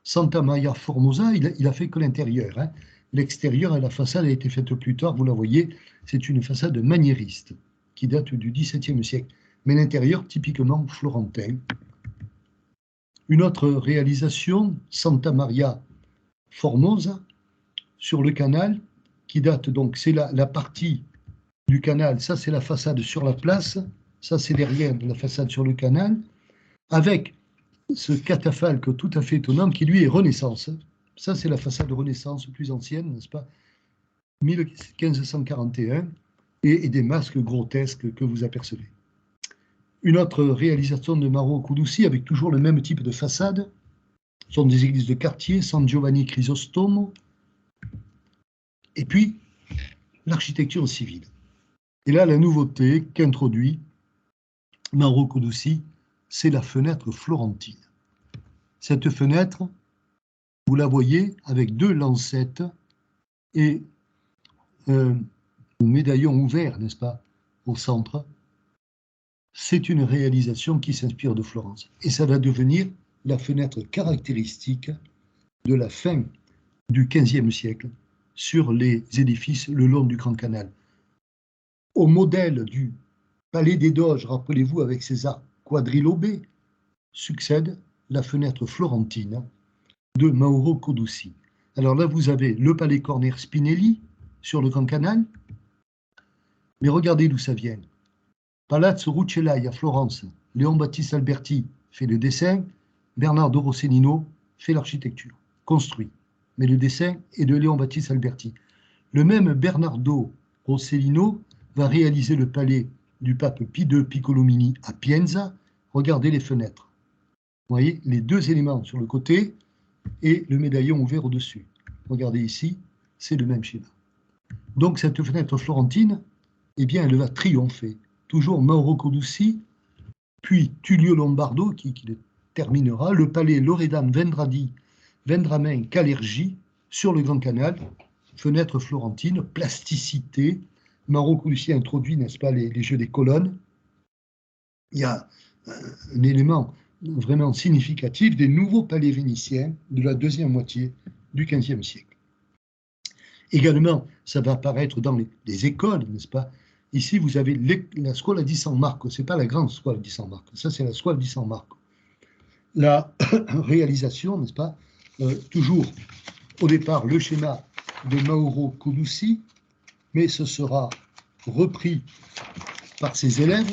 Santa Maria Formosa, il a fait que l'intérieur. Hein. L'extérieur et la façade a été faite plus tard, vous la voyez, c'est une façade maniériste qui date du XVIIe siècle. Mais l'intérieur, typiquement florentin. Une autre réalisation, Santa Maria Formosa, sur le canal, qui date donc, c'est la partie du canal, ça c'est la façade sur la place, ça c'est derrière de la façade sur le canal, avec ce catafalque tout à fait étonnant qui lui est Renaissance. Ça c'est la façade de Renaissance plus ancienne, n'est-ce pas, 1541, et des masques grotesques que vous apercevez. Une autre réalisation de Mauro Conduci, avec toujours le même type de façade, sont des églises de quartier, San Giovanni Crisostomo, et puis l'architecture civile. Et là, la nouveauté qu'introduit Mauro Conduci, c'est la fenêtre florentine. Cette fenêtre, vous la voyez avec deux lancettes et un médaillon ouvert, n'est-ce pas, au centre. C'est une réalisation qui s'inspire de Florence. Et ça va devenir la fenêtre caractéristique de la fin du XVe siècle sur les édifices le long du Grand Canal. Au modèle du Palais des Doges, rappelez-vous, avec ses arcs quadrilobés, succède la fenêtre florentine de Mauro Conduci. Alors là, vous avez le Palais Corner Spinelli sur le Grand Canal, mais regardez d'où ça vient. Palazzo Rucellai à Florence, Léon Battista Alberti fait le dessin, Bernardo Rossellino fait l'architecture, construit. Mais le dessin est de Léon Battista Alberti. Le même Bernardo Rossellino va réaliser le palais du pape Pie II Piccolomini à Pienza. Regardez les fenêtres. Vous voyez les deux éléments sur le côté et le médaillon ouvert au-dessus. Regardez ici, c'est le même schéma. Donc cette fenêtre florentine, eh bien, elle va triompher. Toujours Mauro Conduci, puis Tullio Lombardo qui le terminera, le palais Loredan Vendramin Calergi sur le Grand Canal, fenêtre florentine, plasticité. Mauro Conduci introduit, n'est-ce pas, les jeux des colonnes. Il y a un élément vraiment significatif des nouveaux palais vénitiens de la deuxième moitié du XVe siècle. Également, ça va apparaître dans les écoles, n'est-ce pas? Ici, vous avez la Scuola di San Marco, ce n'est pas la grande Scuola di San Marco, ça c'est la Scuola di San Marco. La réalisation, n'est-ce pas, toujours au départ le schéma de Mauro Conduci, mais ce sera repris par ses élèves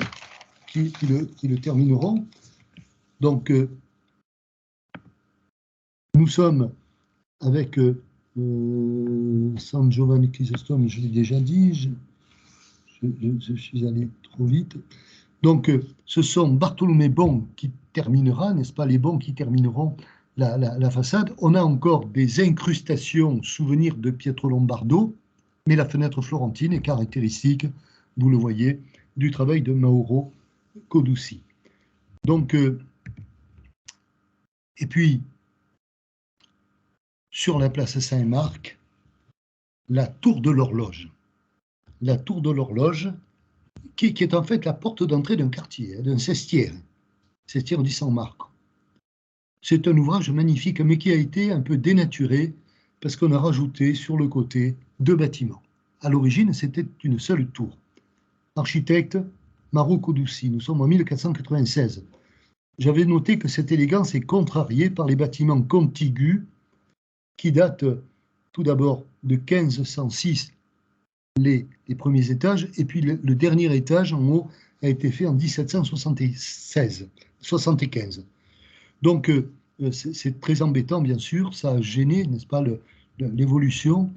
qui le termineront. Donc, nous sommes avec San Giovanni Chrysostome, je l'ai déjà dit, je suis allé trop vite. Donc, ce sont Bartolomé Bon qui terminera, n'est-ce pas, les bons qui termineront la façade. On a encore des incrustations, souvenirs de Pietro Lombardo, mais la fenêtre florentine est caractéristique, vous le voyez, du travail de Mauro Conduci. Donc, et puis, sur la place Saint-Marc, la tour de l'horloge. La tour de l'horloge, qui est en fait la porte d'entrée d'un quartier, d'un sestiere di San Marco. C'est un ouvrage magnifique, mais qui a été un peu dénaturé parce qu'on a rajouté sur le côté deux bâtiments. À l'origine, c'était une seule tour. Architecte Mauro Conduci, nous sommes en 1496. J'avais noté que cette élégance est contrariée par les bâtiments contigus qui datent tout d'abord de 1506, les premiers étages, et puis le dernier étage en haut a été fait en 1775. Donc, c'est très embêtant, bien sûr, ça a gêné, n'est-ce pas, l'évolution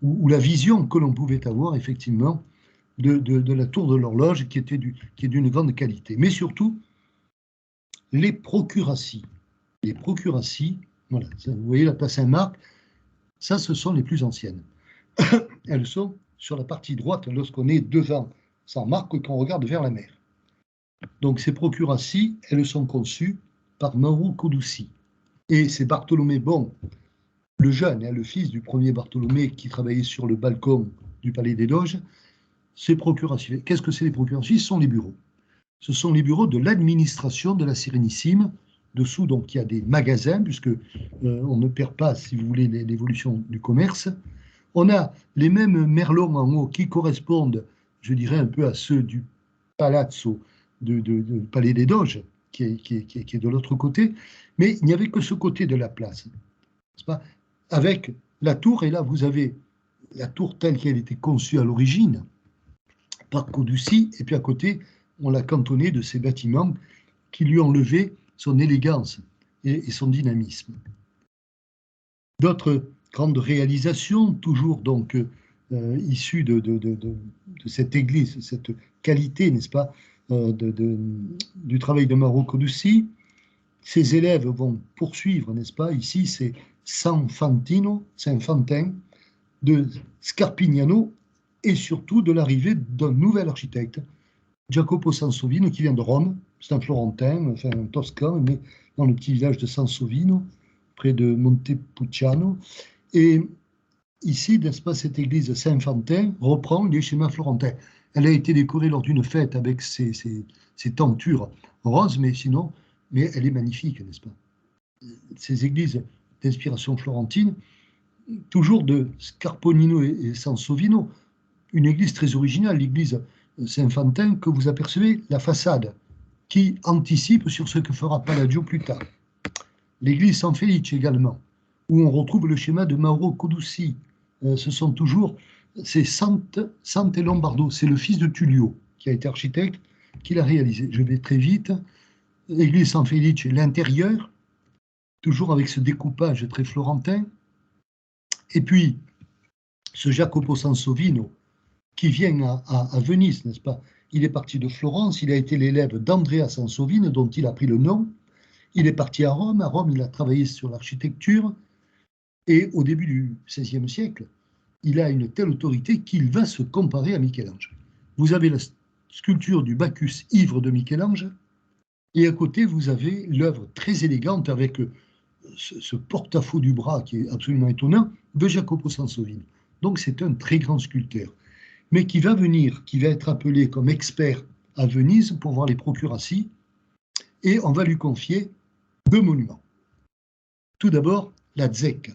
ou la vision que l'on pouvait avoir, effectivement, de la tour de l'horloge, qui est d'une grande qualité. Mais surtout, les procuraties. Les procuraties, voilà, vous voyez la place Saint-Marc, ça, ce sont les plus anciennes. Elles sont sur la partie droite lorsqu'on est devant Saint-Marc et qu'on regarde vers la mer. Donc ces procuraties, elles sont conçues par Mauro Codussi. Et c'est Bartholomé Bon, le jeune, le fils du premier Bartholomé qui travaillait sur le balcon du Palais des Doges. Ces procuraties, qu'est-ce que c'est les procuraties? Ce sont les bureaux. Ce sont les bureaux de l'administration de la Sérénissime. Dessous, donc, il y a des magasins, puisque on ne perd pas, si vous voulez, l'évolution du commerce. On a les mêmes merlons en haut qui correspondent, je dirais, un peu à ceux du palazzo de Palais des Doges, qui est de l'autre côté, mais il n'y avait que ce côté de la place, n'est-ce pas? Avec la tour, et là vous avez la tour telle qu'elle était conçue à l'origine par Codussi, et puis à côté, on l'a cantonné de ces bâtiments qui lui ont levé son élégance et son dynamisme. D'autres grandes réalisations, toujours donc issues de cette église, cette qualité, n'est-ce pas, du travail de Mauro Codussi. Ses élèves vont poursuivre, n'est-ce pas, ici c'est Saint-Fantin de Scarpignano et surtout de l'arrivée d'un nouvel architecte, Jacopo Sansovino, qui vient de Rome. C'est un Florentin, enfin un Toscan, mais dans le petit village de Sansovino, près de Montepulciano. Et ici, n'est-ce pas, cette église Saint-Fantin reprend les schémas florentins. Elle a été décorée lors d'une fête avec ses tentures roses, mais sinon, elle est magnifique, n'est-ce pas? Ces églises d'inspiration florentine, toujours de Scarponino et Sansovino, une église très originale, l'église Saint-Fantin, que vous apercevez la façade, qui anticipe sur ce que fera Palladio plus tard. L'église San Felice également, où on retrouve le schéma de Mauro Codussi. Ce sont toujours, c'est Sante Lombardo, c'est le fils de Tullio, qui a été architecte, qui l'a réalisé. Je vais très vite. L'église San Felice, l'intérieur, toujours avec ce découpage très florentin. Et puis, ce Jacopo Sansovino, qui vient à Venise, n'est-ce pas? Il est parti de Florence, il a été l'élève d'Andrea Sansovino, dont il a pris le nom. Il est parti à Rome. À Rome, il a travaillé sur l'architecture. Et au début du XVIe siècle, il a une telle autorité qu'il va se comparer à Michel-Ange. Vous avez la sculpture du Bacchus ivre de Michel-Ange, et à côté, vous avez l'œuvre très élégante avec ce porte-à-faux du bras qui est absolument étonnant de Jacopo Sansovino. Donc c'est un très grand sculpteur, mais qui va être appelé comme expert à Venise pour voir les procuraties, et on va lui confier 2 monuments. Tout d'abord, la Zecca.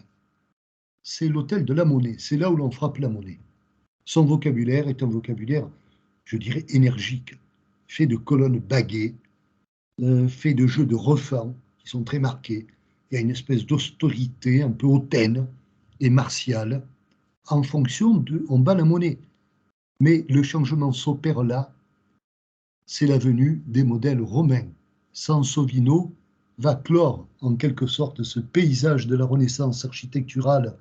C'est l'hôtel de la monnaie, c'est là où l'on frappe la monnaie. Son vocabulaire est un vocabulaire, je dirais, énergique, fait de colonnes baguées, fait de jeux de refrains qui sont très marqués. Il y a une espèce d'austérité un peu hautaine et martiale en fonction de... On bat la monnaie. Mais le changement s'opère là, c'est la venue des modèles romains. Sansovino va clore en quelque sorte ce paysage de la Renaissance architecturale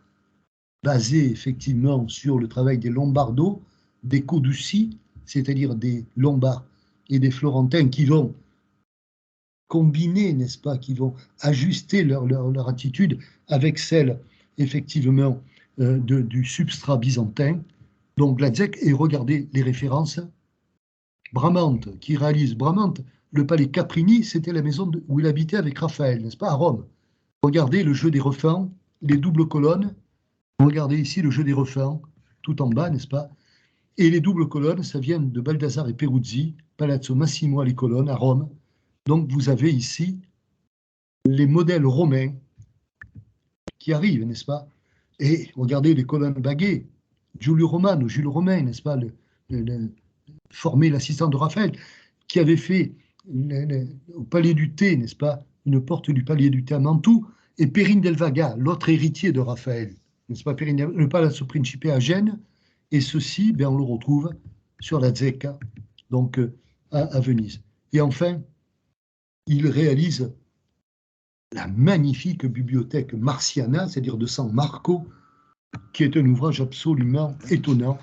basé effectivement sur le travail des Lombardo, des Codussi, c'est-à-dire des Lombards et des Florentins qui vont combiner, n'est-ce pas, qui vont ajuster leur attitude avec celle effectivement du substrat byzantin. Donc Gladzeck, et regardez les références. Bramante, qui réalise Bramante, le palais Caprini, c'était la maison où il habitait avec Raphaël, n'est-ce pas, à Rome. Regardez le jeu des refends, les doubles colonnes. Regardez ici le jeu des refends, tout en bas, n'est-ce pas? Et les doubles colonnes, ça vient de Baldassare et Peruzzi, Palazzo Massimo alle Colonne à Rome. Donc vous avez ici les modèles romains qui arrivent, n'est-ce pas? Et regardez les colonnes baguées, Giulio Romano, Jules Romain, n'est-ce pas? Formé l'assistant de Raphaël, qui avait fait au Palais du Thé, n'est-ce pas? Une porte du Palais du Thé à Mantoue, et Perrine del Vaga, l'autre héritier de Raphaël, n'est-ce pas? Le Palazzo Principe à Gênes, et ceci, ben, on le retrouve sur la Zecca. Donc, à Venise. Et enfin, il réalise la magnifique bibliothèque Marciana, c'est-à-dire de San Marco, qui est un ouvrage absolument étonnant.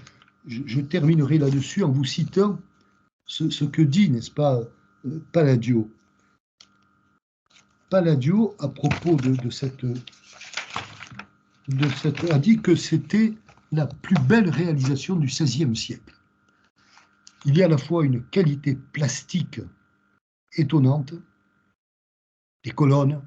Je terminerai là-dessus en vous citant ce que dit, n'est-ce pas, Palladio. Palladio, à propos de cette a dit que c'était la plus belle réalisation du XVIe siècle. Il y a à la fois une qualité plastique étonnante, les colonnes,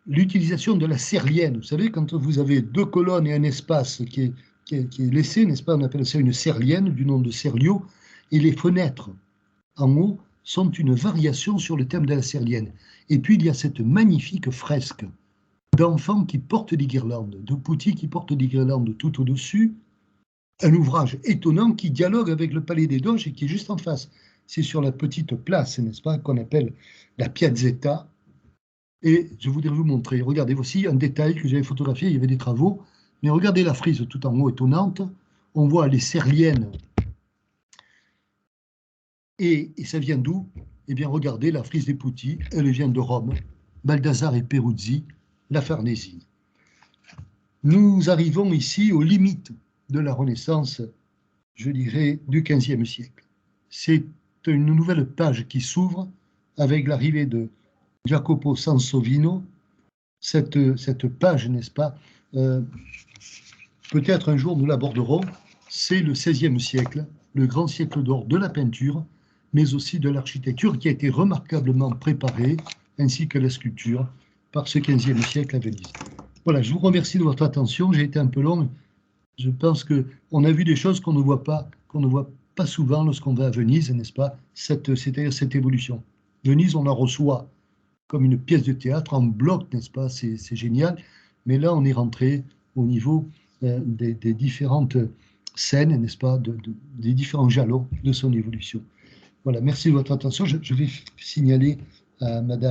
l'utilisation de la serlienne. Vous savez, quand vous avez deux colonnes et un espace qui est laissé, n'est-ce pas, on appelle ça une serlienne, du nom de Serlio, et les fenêtres en haut sont une variation sur le thème de la serlienne. Et puis il y a cette magnifique fresque d'enfants qui portent des guirlandes, de petits qui portent des guirlandes tout au-dessus, un ouvrage étonnant qui dialogue avec le Palais des Doges et qui est juste en face. C'est sur la petite place, n'est-ce pas, qu'on appelle la Piazzetta. Et je voudrais vous montrer, regardez, voici un détail que j'avais photographié, il y avait des travaux, mais regardez la frise tout en haut étonnante, on voit les serliennes. Et ça vient d'où? Eh bien, regardez la frise des Putti, elle vient de Rome, Baldassare et Peruzzi, la Farnesine. Nous arrivons ici aux limites de la Renaissance, je dirais, du XVe siècle. C'est une nouvelle page qui s'ouvre avec l'arrivée de Jacopo Sansovino. Cette page, n'est-ce pas, peut-être un jour nous l'aborderons, c'est le XVIe siècle, le grand siècle d'or de la peinture, mais aussi de l'architecture qui a été remarquablement préparée, ainsi que la sculpture, par ce XVe siècle à Venise. Voilà, je vous remercie de votre attention. J'ai été un peu long. Je pense qu'on a vu des choses qu'on ne voit pas souvent lorsqu'on va à Venise, n'est-ce pas, c'est-à-dire cette évolution. Venise, on la reçoit comme une pièce de théâtre en bloc, n'est-ce pas, c'est génial. Mais là, on est rentré au niveau des différentes scènes, n'est-ce pas, des différents jalons de son évolution. Voilà, merci de votre attention. Je vais signaler à Madame